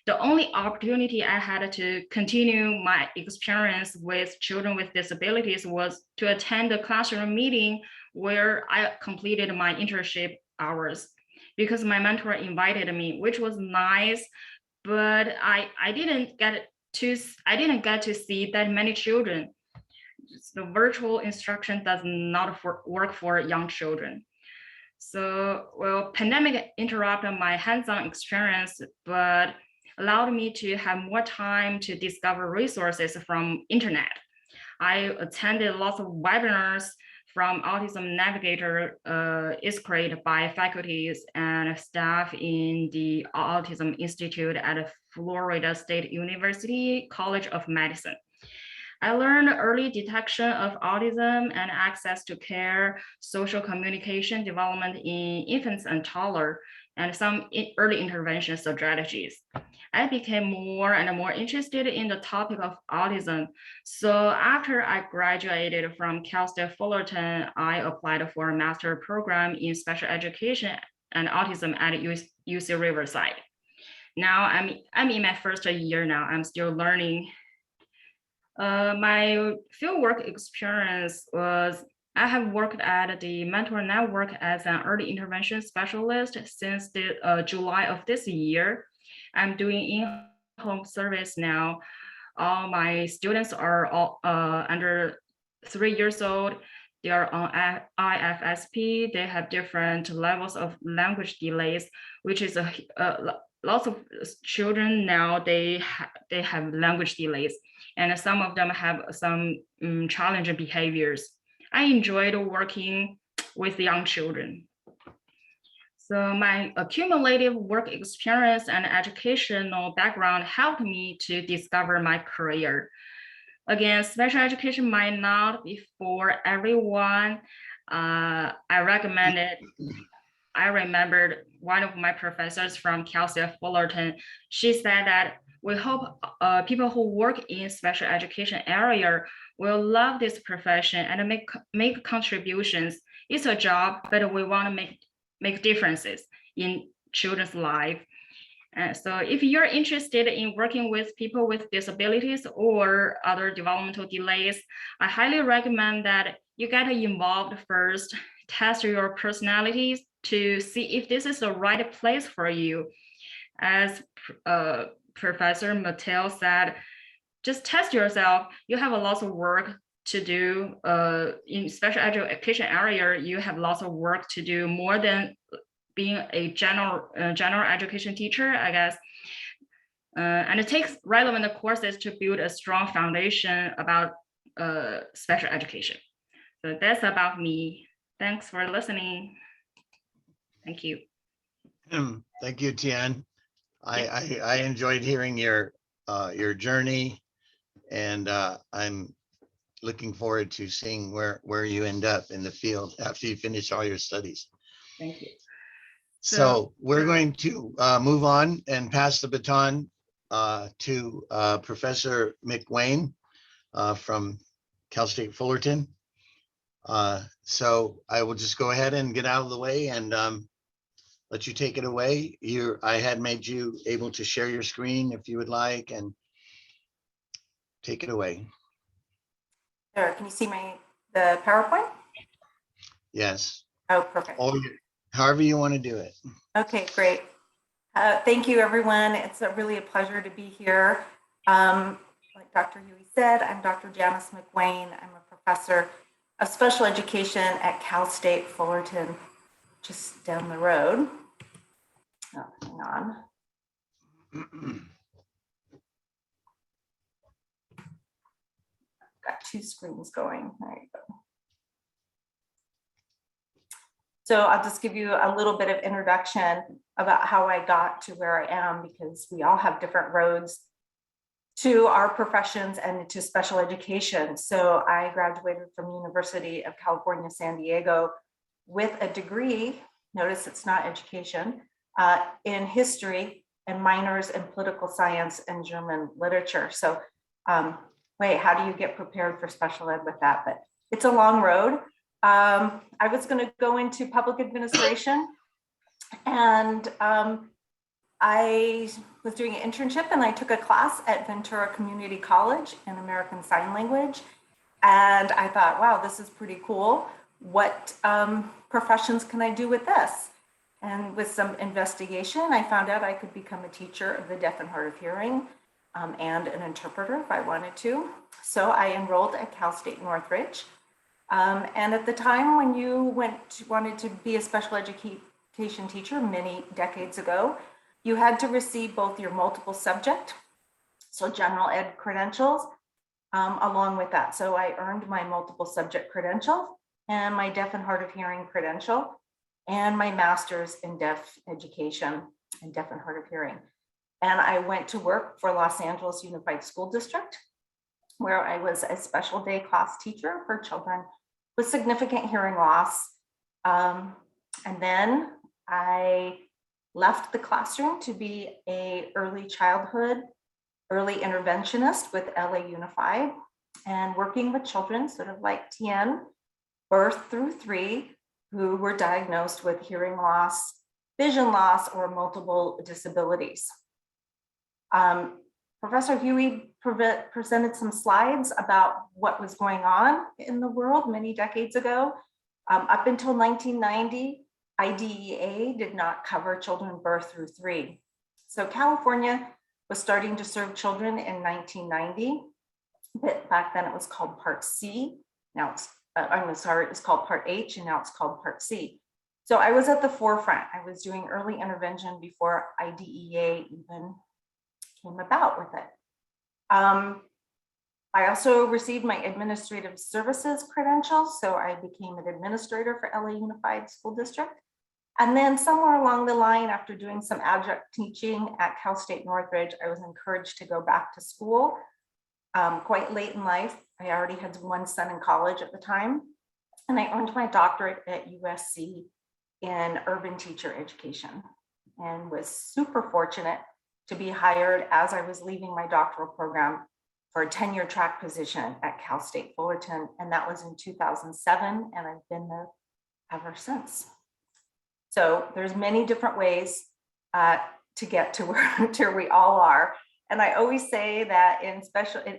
Speaker 2: The only opportunity I had to continue my experience with children with disabilities was to attend a classroom meeting where I completed my internship hours because my mentor invited me, which was nice, but I didn't get to see that many children. The virtual instruction does not work for young children. So, well, pandemic interrupted my hands-on experience, but allowed me to have more time to discover resources from internet. I attended lots of webinars from Autism Navigator is created by faculties and staff in the Autism Institute at Florida State University College of Medicine. I learned early detection of autism and access to care, social communication development in infants and toddlers, and some early intervention strategies. I became more and more interested in the topic of autism. So after I graduated from Cal State Fullerton, I applied for a master program in special education and autism at UC Riverside. Now I'm in my first year now. I'm still learning. My fieldwork experience was I have worked at the Mentor Network as an early intervention specialist since July of this year. I'm doing in-home service now. All my students are all under 3 years old. They are on IFSP. They have different levels of language delays, which is lots of children now, they have language delays, and some of them have some challenging behaviors. I enjoyed working with young children. So my accumulative work experience and educational background helped me to discover my career. Again, special education might not be for everyone. I remembered one of my professors from Cal State Fullerton. She said that we hope people who work in special education area will love this profession and make contributions. It's a job, but we want to make differences in children's life. So if you're interested in working with people with disabilities or other developmental delays, I highly recommend that you get involved first, test your personalities to see if this is the right place for you. As Professor Mateo said, just test yourself. You have a lot of work to do in special education area. You have lots of work to do more than being a general education teacher, I guess. And it takes relevant courses to build a strong foundation about special education. So that's about me. Thanks for listening. Thank you.
Speaker 1: Thank you, Tian. I enjoyed hearing your journey, and I'm looking forward to seeing where you end up in the field after you finish all your studies.
Speaker 2: Thank you.
Speaker 1: So we're going to move on and pass the baton to Professor Myck-Wayne from Cal State Fullerton. So I will just go ahead and get out of the way and let you take it away. I had made you able to share your screen if you would like, and take it away.
Speaker 6: Sure. Can you see the PowerPoint?
Speaker 1: Yes.
Speaker 6: Oh, perfect.
Speaker 1: Or however you want to do it.
Speaker 6: Okay, great. Thank you, everyone. It's really a pleasure to be here. Like Dr. Hughey said, I'm Dr. Janice Myck-Wayne. I'm a professor of special education at Cal State Fullerton, just down the road. Oh, hang on. Got two screens going. There you go. So I'll just give you a little bit of introduction about how I got to where I am, because we all have different roads to our professions and to special education. So I graduated from University of California, San Diego with a degree, notice it's not education, in history and minors in political science and German literature. So wait, how do you get prepared for special ed with that? But it's a long road. I was going to go into public administration, and I was doing an internship and I took a class at Ventura Community College in American Sign Language. And I thought, wow, this is pretty cool. What professions can I do with this? And with some investigation, I found out I could become a teacher of the deaf and hard of hearing and an interpreter if I wanted to. So I enrolled at Cal State Northridge. And at the time when you wanted to be a special education teacher many decades ago, you had to receive both your multiple subject, so general ed credentials, along with that. So I earned my multiple subject credential and my deaf and hard of hearing credential and my master's in deaf education and deaf and hard of hearing. And I went to work for Los Angeles Unified School District, where I was a special day class teacher for children with significant hearing loss. And then I left the classroom to be a early childhood, early interventionist with LA Unified and working with children sort of like Tien, birth through 3, who were diagnosed with hearing loss, vision loss, or multiple disabilities. Professor Hughey presented some slides about what was going on in the world many decades ago. Up until 1990, IDEA did not cover children birth through 3. So California was starting to serve children in 1990. But back then it was called Part C. Now it's, it was called Part H, and now it's called Part C. So I was at the forefront. I was doing early intervention before IDEA even came about with it. I also received my administrative services credentials. So I became an administrator for LA Unified School District. And then somewhere along the line, after doing some adjunct teaching at Cal State Northridge, I was encouraged to go back to school quite late in life. I already had one son in college at the time, and I earned my doctorate at USC in urban teacher education and was super fortunate to be hired as I was leaving my doctoral program for a tenure track position at Cal State Fullerton. And that was in 2007. And I've been there ever since. So there's many different ways to get to where we all are. And I always say that in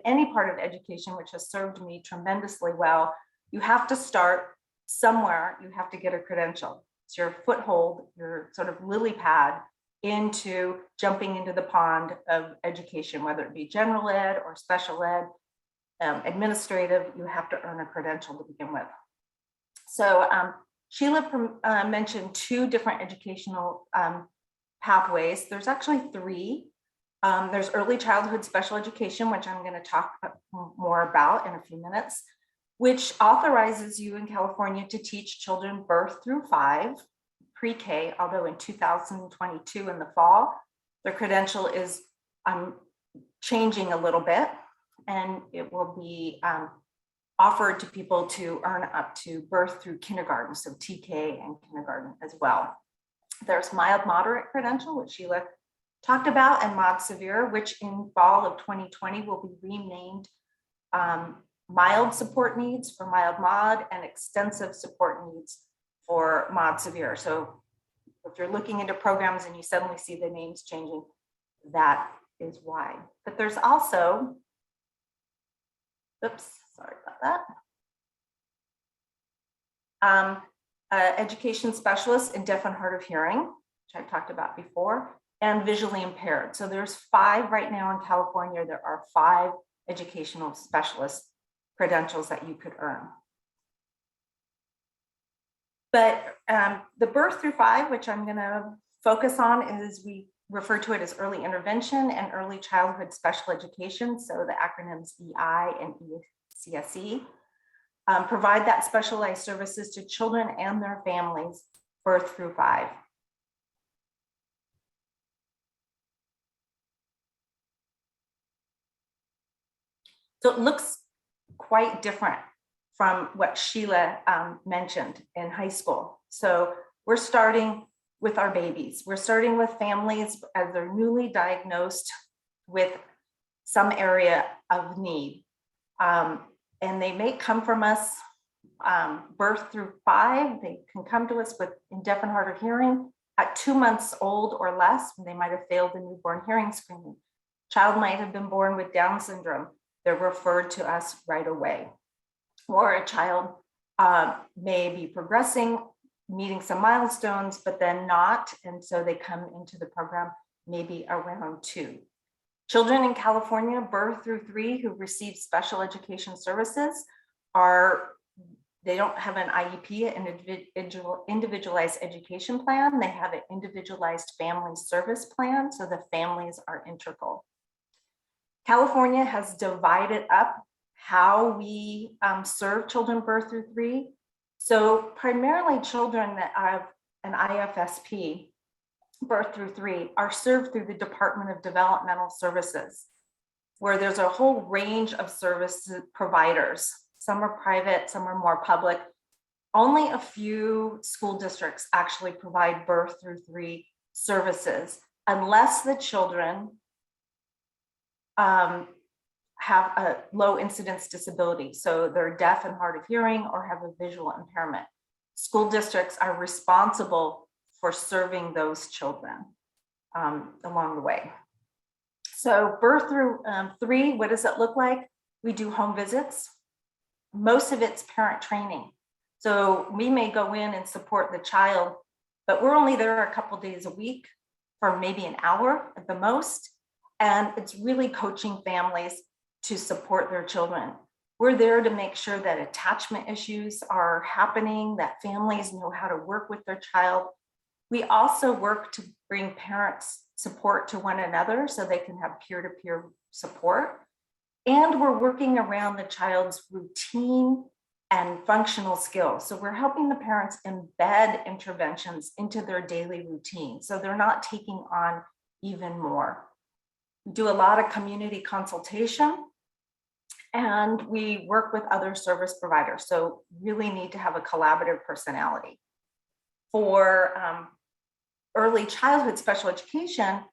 Speaker 6: any part of education, which has served me tremendously well, you have to start somewhere. You have to get a credential. It's your foothold, your sort of lily pad into jumping into the pond of education, whether it be general ed or special ed, administrative. You have to earn a credential to begin with. So Sheila mentioned 2 different educational pathways. There's actually 3. There's early childhood special education, which I'm going to talk more about in a few minutes, which authorizes you in California to teach children birth through 5, pre-K, although in 2022 in the fall, the credential is changing a little bit, and it will be offered to people to earn up to birth through kindergarten, so TK and kindergarten as well. There's mild moderate credential, which Sheila talked about, and mod severe, which in fall of 2020 will be renamed mild support needs for mild mod and extensive support needs for mod severe. So if you're looking into programs and you suddenly see the names changing, that is why. But there's also, oops, sorry about that. Education specialists in deaf and hard of hearing, which I talked about before, and visually impaired. So there's 5 right now in California. There are 5 educational specialist credentials that you could earn. But the birth through 5, which I'm going to focus on, is we refer to it as early intervention and early childhood special education. So the acronyms EI and ECSE provide that specialized services to children and their families birth through 5. So it looks quite different from what Sheila mentioned in high school. So we're starting with our babies. We're starting with families as they're newly diagnosed with some area of need. And they may come from us birth through 5. They can come to us with deaf and hard of hearing At 2 months old or less, when they might have failed the newborn hearing screening, child might have been born with Down syndrome. They're referred to us right away. Or a child may be progressing, meeting some milestones, but then not. And so they come into the program maybe around 2. Children in California, birth through 3, who receive special education services they don't have an IEP, an individualized education plan. They have an individualized family service plan. So the families are integral. California has divided up how we serve children birth through 3. So primarily children that have an IFSP, birth through 3, are served through the Department of Developmental Services, where there's a whole range of service providers. Some are private, some are more public. Only a few school districts actually provide birth through 3 services, unless the children have a low incidence disability. So they're deaf and hard of hearing or have a visual impairment. School districts are responsible for serving those children along the way. So birth through 3, what does it look like? We do home visits. Most of it's parent training. So we may go in and support the child, but we're only there a couple days a week for maybe an hour at the most. And it's really coaching families to support their children. We're there to make sure that attachment issues are happening, that families know how to work with their child. We also work to bring parents support to one another so they can have peer-to-peer support. And we're working around the child's routine and functional skills. So we're helping the parents embed interventions into their daily routine, so they're not taking on even more. We do a lot of community consultation, and we work with other service providers. So really need to have a collaborative personality. For early childhood special education,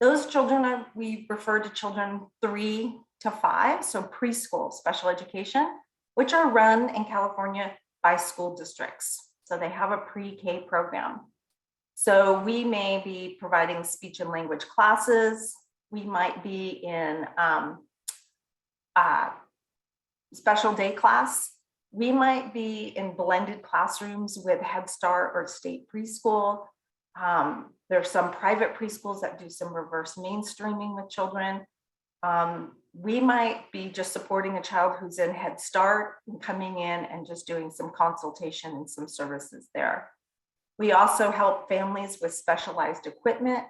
Speaker 6: those children we refer to children 3 to 5, so preschool special education, which are run in California by school districts. So they have a pre-K program. So we may be providing speech and language classes. We might be in special day class. We might be in blended classrooms with Head Start or state preschool. There's some private preschools that do some reverse mainstreaming with children. We might be just supporting a child who's in Head Start and coming in and just doing some consultation and some services there. We also help families with specialized equipment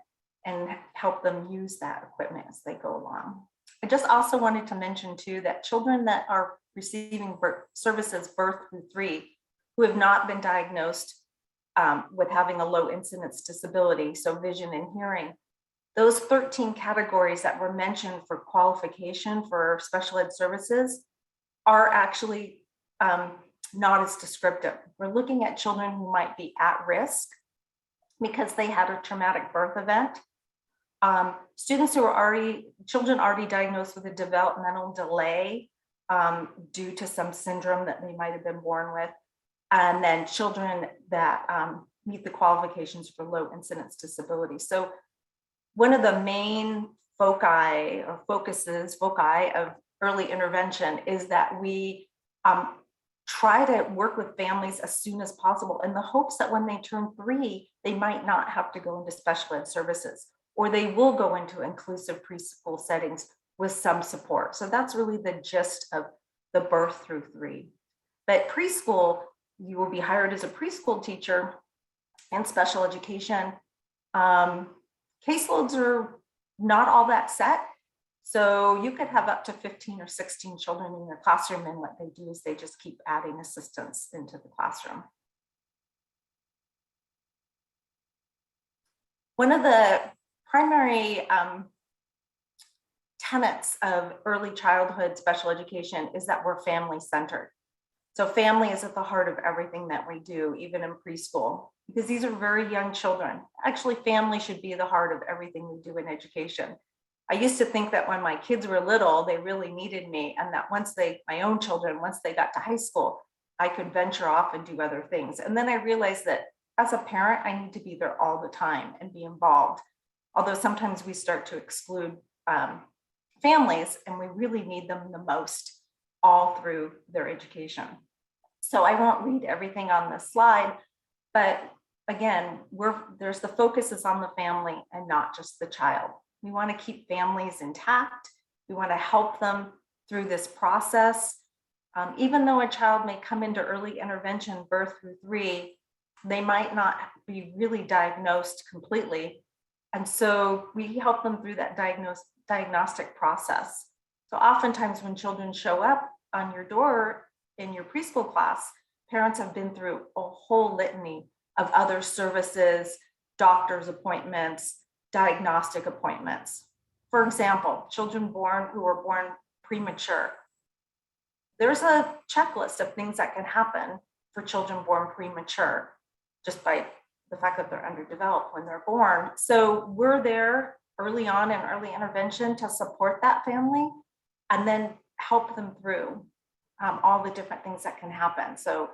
Speaker 6: and help them use that equipment as they go along. I just also wanted to mention too that children that are receiving services birth through 3 who have not been diagnosed with having a low incidence disability, so vision and hearing, those 13 categories that were mentioned for qualification for special ed services are actually not as descriptive. We're looking at children who might be at risk because they had a traumatic birth event. Students who are children already diagnosed with a developmental delay due to some syndrome that they might have been born with, and then children that meet the qualifications for low incidence disability. So one of the main foci of early intervention is that we try to work with families as soon as possible in the hopes that when they turn 3, they might not have to go into special ed services, or they will go into inclusive preschool settings with some support. So that's really the gist of the birth through 3. But preschool, you will be hired as a preschool teacher and special education. Caseloads are not all that set. So you could have up to 15 or 16 children in your classroom, and what they do is they just keep adding assistants into the classroom. One of the primary tenets of early childhood special education is that we're family-centered. So family is at the heart of everything that we do, even in preschool, because these are very young children. Actually, family should be the heart of everything we do in education. I used to think that when my kids were little, they really needed me, and that once my own children, once they got to high school, I could venture off and do other things. And then I realized that as a parent, I need to be there all the time and be involved. Although sometimes we start to exclude families, and we really need them the most all through their education. So I won't read everything on this slide, but again, there's the focus is on the family and not just the child. We want to keep families intact. We want to help them through this process. Even though a child may come into early intervention, birth through 3, they might not be really diagnosed completely. And so we help them through that diagnostic process. So oftentimes when children show up on your door in your preschool class, parents have been through a whole litany of other services, doctor's appointments, diagnostic appointments. For example, children who were born premature. There's a checklist of things that can happen for children born premature, just by the fact that they're underdeveloped when they're born. So we're there early on in early intervention to support that family and then help them through all the different things that can happen. So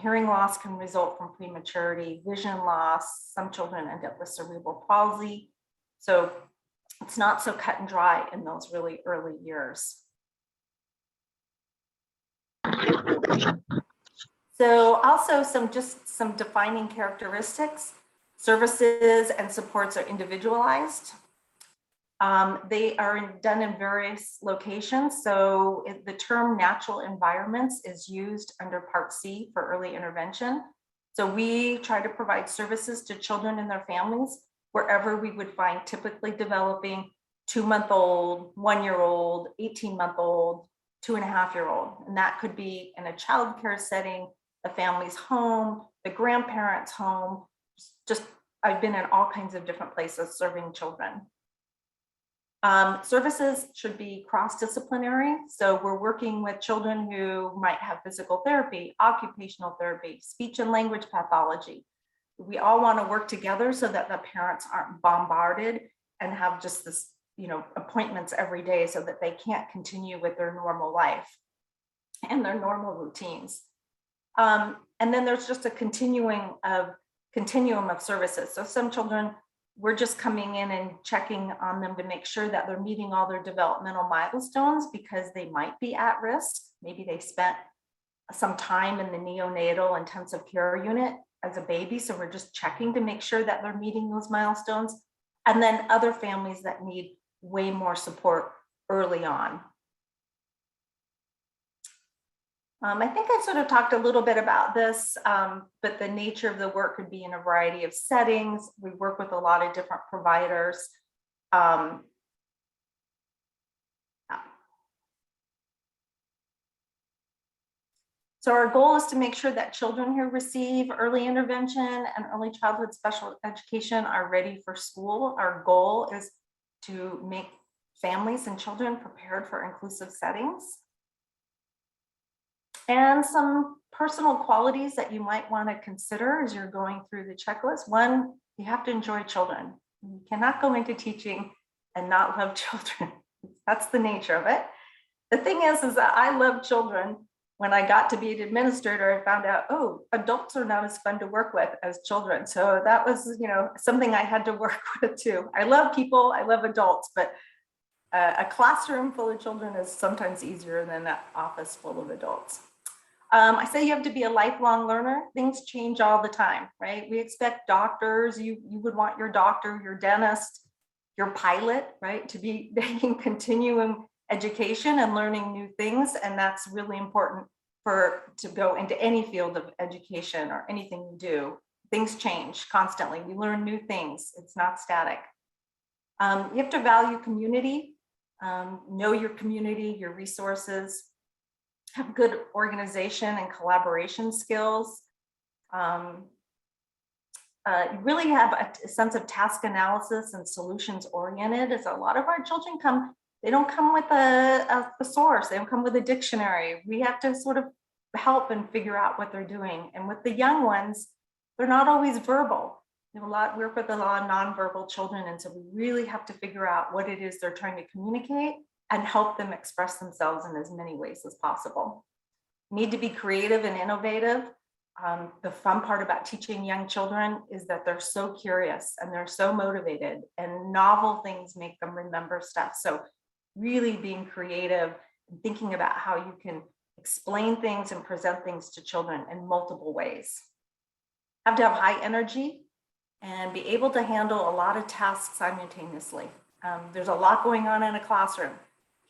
Speaker 6: hearing loss can result from prematurity, vision loss. Some children end up with cerebral palsy. So it's not so cut and dry in those really early years. So also some defining characteristics. Services and supports are individualized. They are done in various locations. So the term natural environments is used under Part C for early intervention. So we try to provide services to children and their families wherever we would find typically developing 2-month-old, 1-year-old, 18-month-old, 2.5-year-old. And that could be in a childcare setting, the family's home, the grandparents' home. Just, I've been in all kinds of different places serving children. Services should be cross-disciplinary. So we're working with children who might have physical therapy, occupational therapy, speech and language pathology. We all want to work together so that the parents aren't bombarded and have just this, appointments every day so that they can't continue with their normal life and their normal routines. And then there's just a continuum of services. So some children, we're just coming in and checking on them to make sure that they're meeting all their developmental milestones because they might be at risk. Maybe they spent some time in the neonatal intensive care unit as a baby. So we're just checking to make sure that they're meeting those milestones. And then other families that need way more support early on. I think I sort of talked a little bit about this, but the nature of the work could be in a variety of settings. We work with a lot of different providers. So our goal is to make sure that children who receive early intervention and early childhood special education are ready for school. Our goal is to make families and children prepared for inclusive settings. And some personal qualities that you might want to consider as you're going through the checklist. One, you have to enjoy children. You cannot go into teaching and not love children. That's the nature of it. The thing is that I love children. When I got to be an administrator, I found out, oh, adults are not as fun to work with as children. So that was, something I had to work with too. I love people, I love adults, but a classroom full of children is sometimes easier than an office full of adults. I say you have to be a lifelong learner. Things change all the time, right? We expect doctors, you would want your doctor, your dentist, your pilot, right, to be taking continuum education and learning new things. And that's really important to go into any field of education or anything you do. Things change constantly. We learn new things. It's not static. You have to value community, know your community, your resources, have good organization and collaboration skills. Really have a sense of task analysis and solutions oriented, as a lot of our children they don't come with a thesaurus, they don't come with a dictionary. We have to sort of help and figure out what they're doing. And with the young ones, they're not always verbal. We work with a lot of nonverbal children, and so we really have to figure out what it is they're trying to communicate and help them express themselves in as many ways as possible. Need to be creative and innovative. The fun part about teaching young children is that they're so curious and they're so motivated, and novel things make them remember stuff. So really being creative and thinking about how you can explain things and present things to children in multiple ways. Have to have high energy and be able to handle a lot of tasks simultaneously. There's a lot going on in a classroom.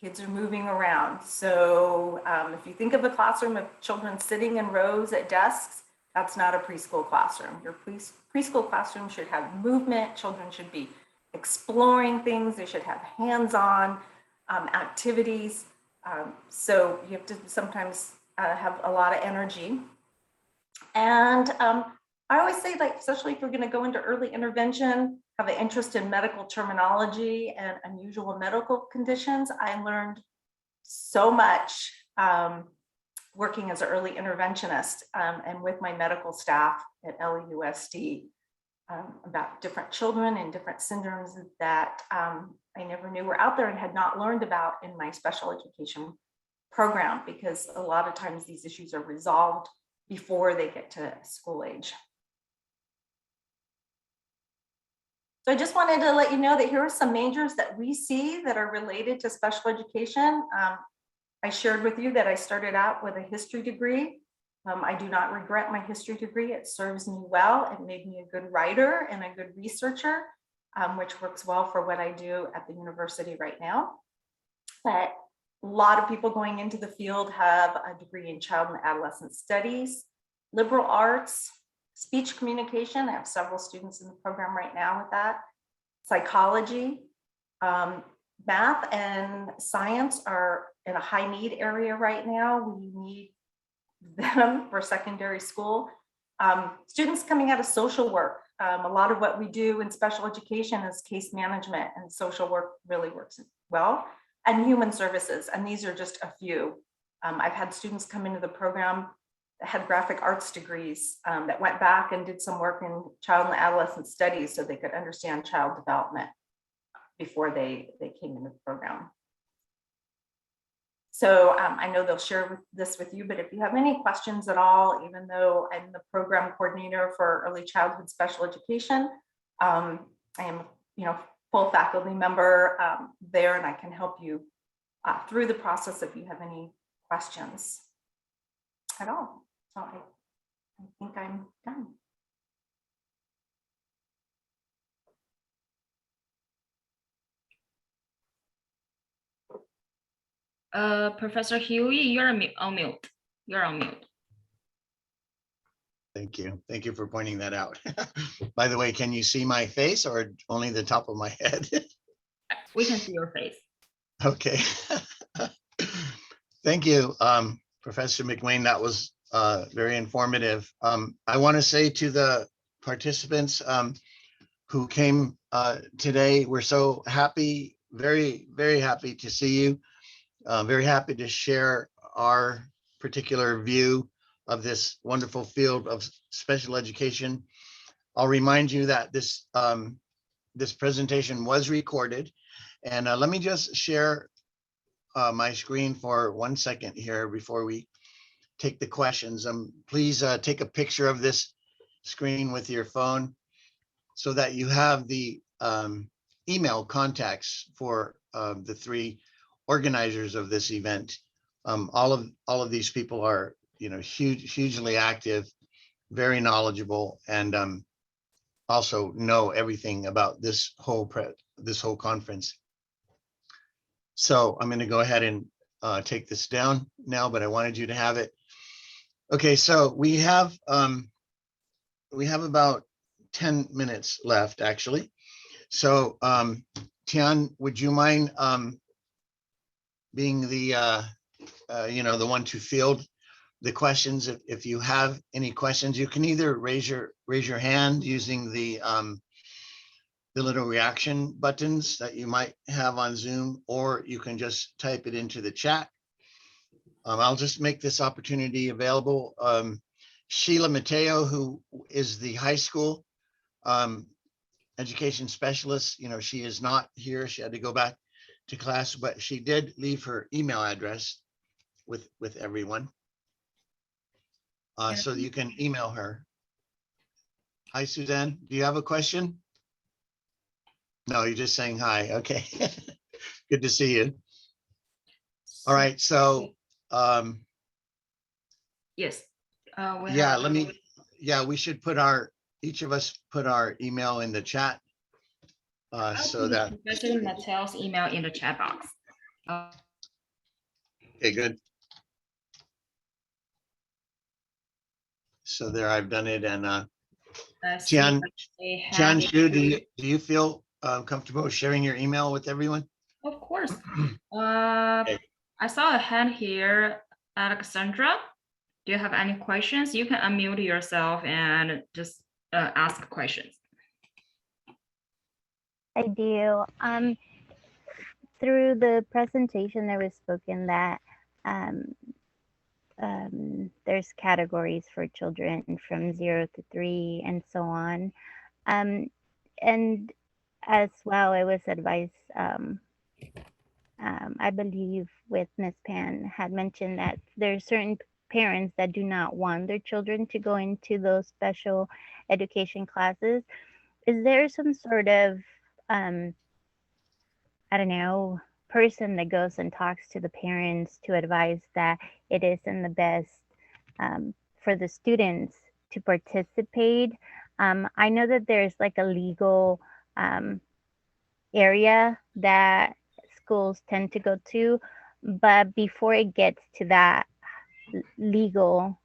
Speaker 6: Kids are moving around. So if you think of a classroom of children sitting in rows at desks, that's not a preschool classroom. Your preschool classroom should have movement. Children should be exploring things. They should have hands-on activities. So you have to sometimes have a lot of energy. And I always say, like, especially if you're going to go into early intervention, have an interest in medical terminology and unusual medical conditions. I learned so much working as an early interventionist and with my medical staff at LUSD about different children and different syndromes that I never knew were out there and had not learned about in my special education program, because a lot of times these issues are resolved before they get to school age. So I just wanted to let you know that here are some majors that we see that are related to special education. I shared with you that I started out with a history degree. I do not regret my history degree. It serves me well. It made me a good writer and a good researcher, which works well for what I do at the university right now. But a lot of people going into the field have a degree in child and adolescent studies, liberal arts, speech communication. I have several students in the program right now with that. Psychology, math and science are in a high need area right now. We need them for secondary school. Students coming out of social work. A lot of what we do in special education is case management, and social work really works well, and human services. And these are just a few. I've had students come into the program that had graphic arts degrees that went back and did some work in child and adolescent studies so they could understand child development before they came into the program. So I know they'll share this with you, but if you have any questions at all, even though I'm the program coordinator for early childhood special education, I am, full faculty member there, and I can help you through the process if you have any questions at all. So I think I'm done.
Speaker 2: Professor Hughey, you're on mute. You're on mute.
Speaker 1: Thank you. Thank you for pointing that out. By the way, can you see my face or only the top of my head?
Speaker 2: We can see your face.
Speaker 1: Okay. Thank you, Professor Myck-Wayne. That was very informative. I want to say to the participants who came today, we're so happy, very, very happy to see you. Very happy to share our particular view of this wonderful field of special education. I'll remind you that this this presentation was recorded, and let me just share my screen for 1 second here before we take the questions. Please take a picture of this screen with your phone so that you have the email contacts for the three organizers of this event. All of these people are, hugely active, very knowledgeable, and also know everything about this whole conference. So I'm going to go ahead and take this down now, but I wanted you to have it. Okay, so we have about 10 minutes left, actually. So Tian, would you mind being the the one to field the questions? If you have any questions, you can either raise your hand using the little reaction buttons that you might have on Zoom, or you can just type it into the chat. I'll just make this opportunity available. Sheila Mateo, who is the high school education specialist, she is not here. She had to go back to class, but she did leave her email address with everyone. so that you can email her. Hi, Suzanne. Do you have a question? No, you're just saying hi. Okay. Good to see you. All right. So,
Speaker 2: Yes.
Speaker 1: we should put each of us put our email in the chat. So that.
Speaker 2: Professor Mateo's email in the chat box.
Speaker 1: Okay, good. So there, I've done it, and Tianshu, do you feel comfortable sharing your email with everyone?
Speaker 2: Of course. I saw a hand here, Alexandra. Do you have any questions? You can unmute yourself and just ask questions.
Speaker 7: I do. Through the presentation, there was spoken that there's categories for children from 0 to 3 and so on. And as well, it was advised, I believe with Ms. Pan had mentioned that there's certain parents that do not want their children to go into those special education classes. Is there some sort of, I don't know, person that goes and talks to the parents to advise that it is in the best for the students to participate? I know that there's like a legal area that schools tend to go to, but before it gets to that legal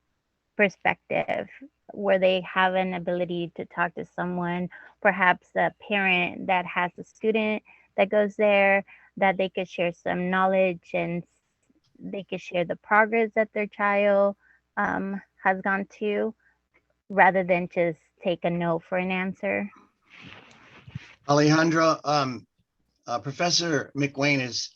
Speaker 7: perspective where they have an ability to talk to someone, perhaps a parent that has a student that goes there, that they could share some knowledge and they could share the progress that their child has gone to, rather than just take a no for an answer.
Speaker 1: Alejandra, Professor Myck-Wayne is,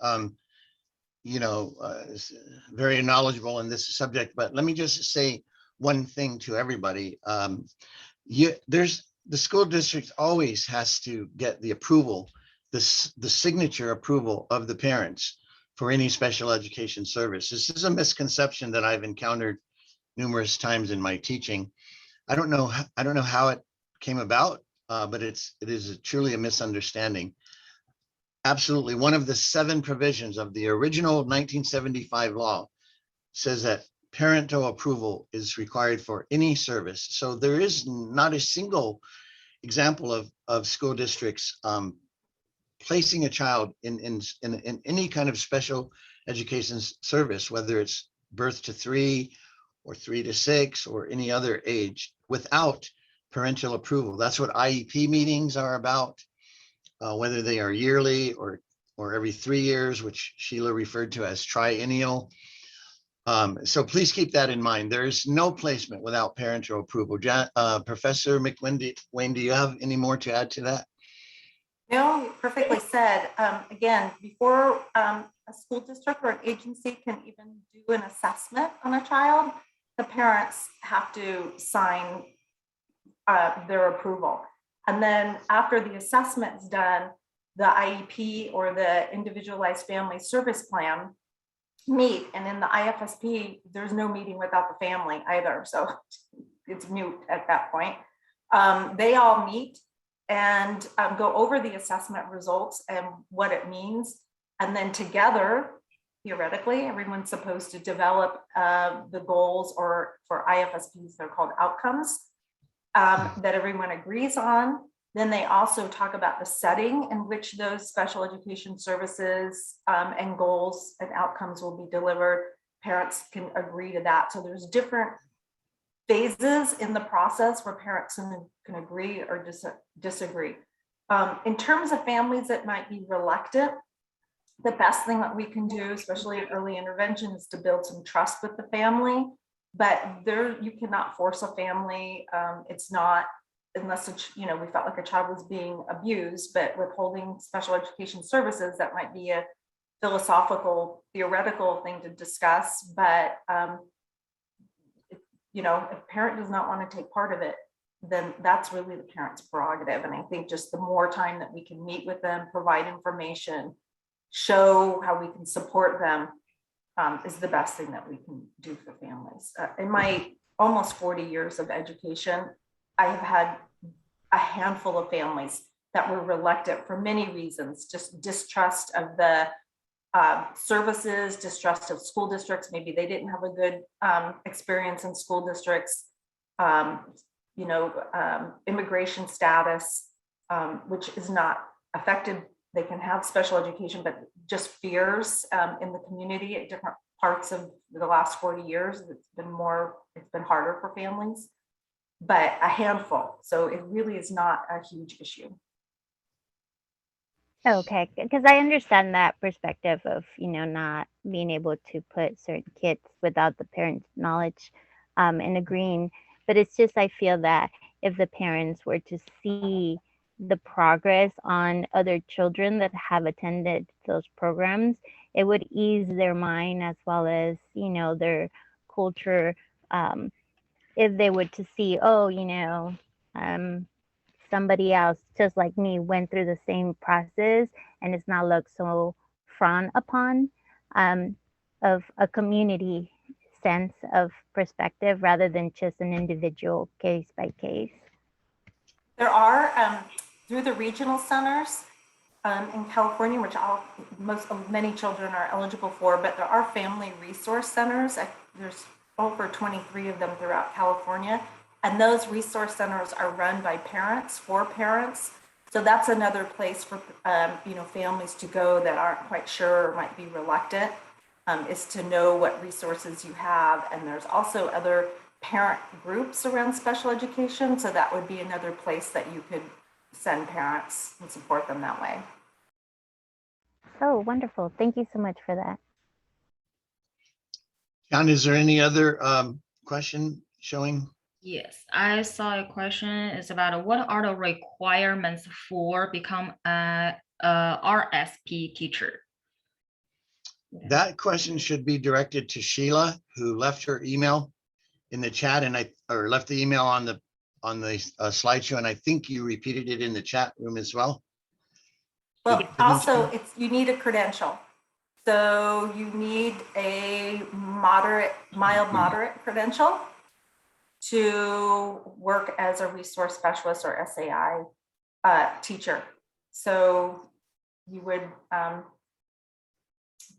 Speaker 1: is very knowledgeable in this subject, but let me just say one thing to everybody. The school district always has to get the approval, the signature approval of the parents for any special education service. This is a misconception that I've encountered numerous times in my teaching. I don't know how it came about, but it is truly a misunderstanding. Absolutely. One of the 7 provisions of the original 1975 law says that parental approval is required for any service. So there is not a single example of school districts placing a child in any kind of special education service, whether it's birth to 3 or 3 to 6 or any other age, without parental approval. That's what IEP meetings are about. Whether they are yearly or every 3 years, which Sheila referred to as triennial. So please keep that in mind. There is no placement without parental approval. Professor Myck-Wayne, do you have any more to add to that?
Speaker 6: No, perfectly said. Again, before a school district or an agency can even do an assessment on a child, the parents have to sign their approval. And then after the assessment's done, the IEP or the individualized family service plan meet. And in the IFSP, there's no meeting without the family either. So it's moot at that point. They all meet and go over the assessment results and what it means. And then together, theoretically, everyone's supposed to develop the goals, or for IFSPs, they're called outcomes, that everyone agrees on. Then they also talk about the setting in which those special education services and goals and outcomes will be delivered. Parents can agree to that. So there's different phases in the process where parents can agree or disagree. In terms of families that might be reluctant, the best thing that we can do, especially in early intervention, is to build some trust with the family. But you cannot force a family. It's not, unless we felt like a child was being abused, but withholding special education services, that might be a philosophical, theoretical thing to discuss. But if a parent does not want to take part of it, then that's really the parent's prerogative. And I think just the more time that we can meet with them, provide information, show how we can support them, is the best thing that we can do for families. In my almost 40 years of education, I have had a handful of families that were reluctant for many reasons, just distrust of the services, distrust of school districts. Maybe they didn't have a good experience in school districts, immigration status, which is not affected. They can have special education, but just fears in the community at different parts of the last 40 years. It's been harder for families, but a handful. So it really is not a huge issue.
Speaker 7: Okay, because I understand that perspective of, not being able to put certain kids without the parents' knowledge and agreeing. But it's just, I feel that if the parents were to see the progress on other children that have attended those programs, it would ease their mind as well as, their culture. If they were to see, somebody else just like me went through the same process and it's not looked so frowned upon, of a community sense of perspective rather than just an individual case by case.
Speaker 6: There are through the regional centers in California, which many children are eligible for, but there are family resource centers. There's over 23 of them throughout California. And those resource centers are run by parents for parents. So that's another place for families to go that aren't quite sure or might be reluctant, is to know what resources you have. And there's also other parent groups around special education. So that would be another place that you could send parents and support them that way.
Speaker 7: Oh, wonderful. Thank you so much for that.
Speaker 1: John, is there any other question showing?
Speaker 2: Yes, I saw a question. It's about what are the requirements for become a RSP teacher?
Speaker 1: That question should be directed to Sheila, who left her email in the chat, and left the email on the slideshow, and I think you repeated it in the chat room as well.
Speaker 6: Well, also you need a credential. So you need a mild moderate credential to work as a resource specialist or SAI teacher. So you would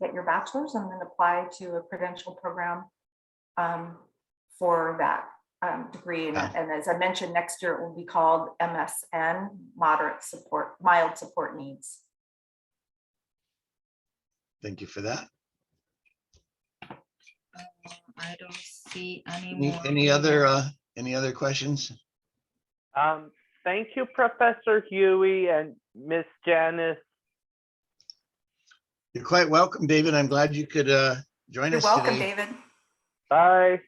Speaker 6: get your bachelor's and then apply to a credential program for that degree. And as I mentioned, next year it will be called MSN, mild support needs.
Speaker 1: Thank you for that.
Speaker 2: I don't see any more.
Speaker 1: Any other questions?
Speaker 8: Thank you, Professor Hughey and Miss Janice.
Speaker 1: You're quite welcome, David. I'm glad you could join
Speaker 6: You're
Speaker 1: us
Speaker 6: welcome,
Speaker 1: today.
Speaker 6: David.
Speaker 8: Bye.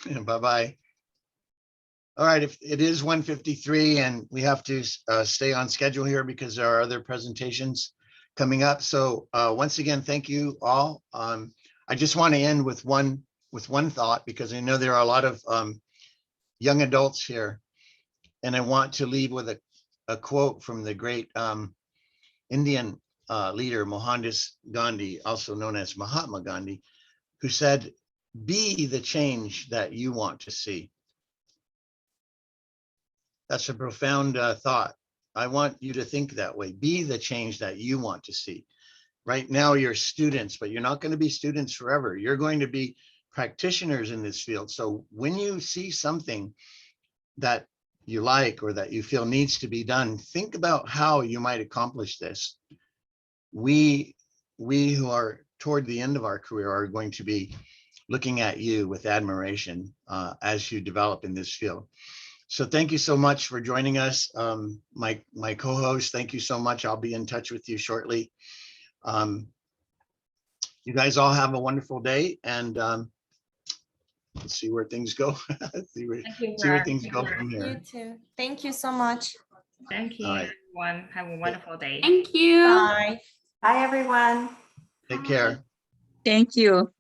Speaker 1: Bye-bye. All right, if it is 1:53 and we have to stay on schedule here because there are other presentations coming up. So once again, thank you all. I just want to end with one thought, because I know there are a lot of young adults here, and I want to leave with a quote from the great Indian leader Mahatma Gandhi, also known as Mahatma Gandhi, who said, "Be the change that you want to see." That's a profound thought. I want you to think that way. Be the change that you want to see. Right now, you're students, but you're not going to be students forever. You're going to be practitioners in this field. So when you see something that you like or that you feel needs to be done, think about how you might accomplish this. We who are toward the end of our career are going to be looking at you with admiration as you develop in this field. So thank you so much for joining us. My co-host, thank you so much. I'll be in touch with you shortly. You guys all have a wonderful day, and let's see where things go. see where things go from here.
Speaker 9: You too. Thank you so much.
Speaker 2: Thank you,
Speaker 1: All right.
Speaker 2: everyone. Have a wonderful day.
Speaker 10: Thank you.
Speaker 9: Bye.
Speaker 6: Bye, everyone.
Speaker 1: Take care.
Speaker 10: Thank you.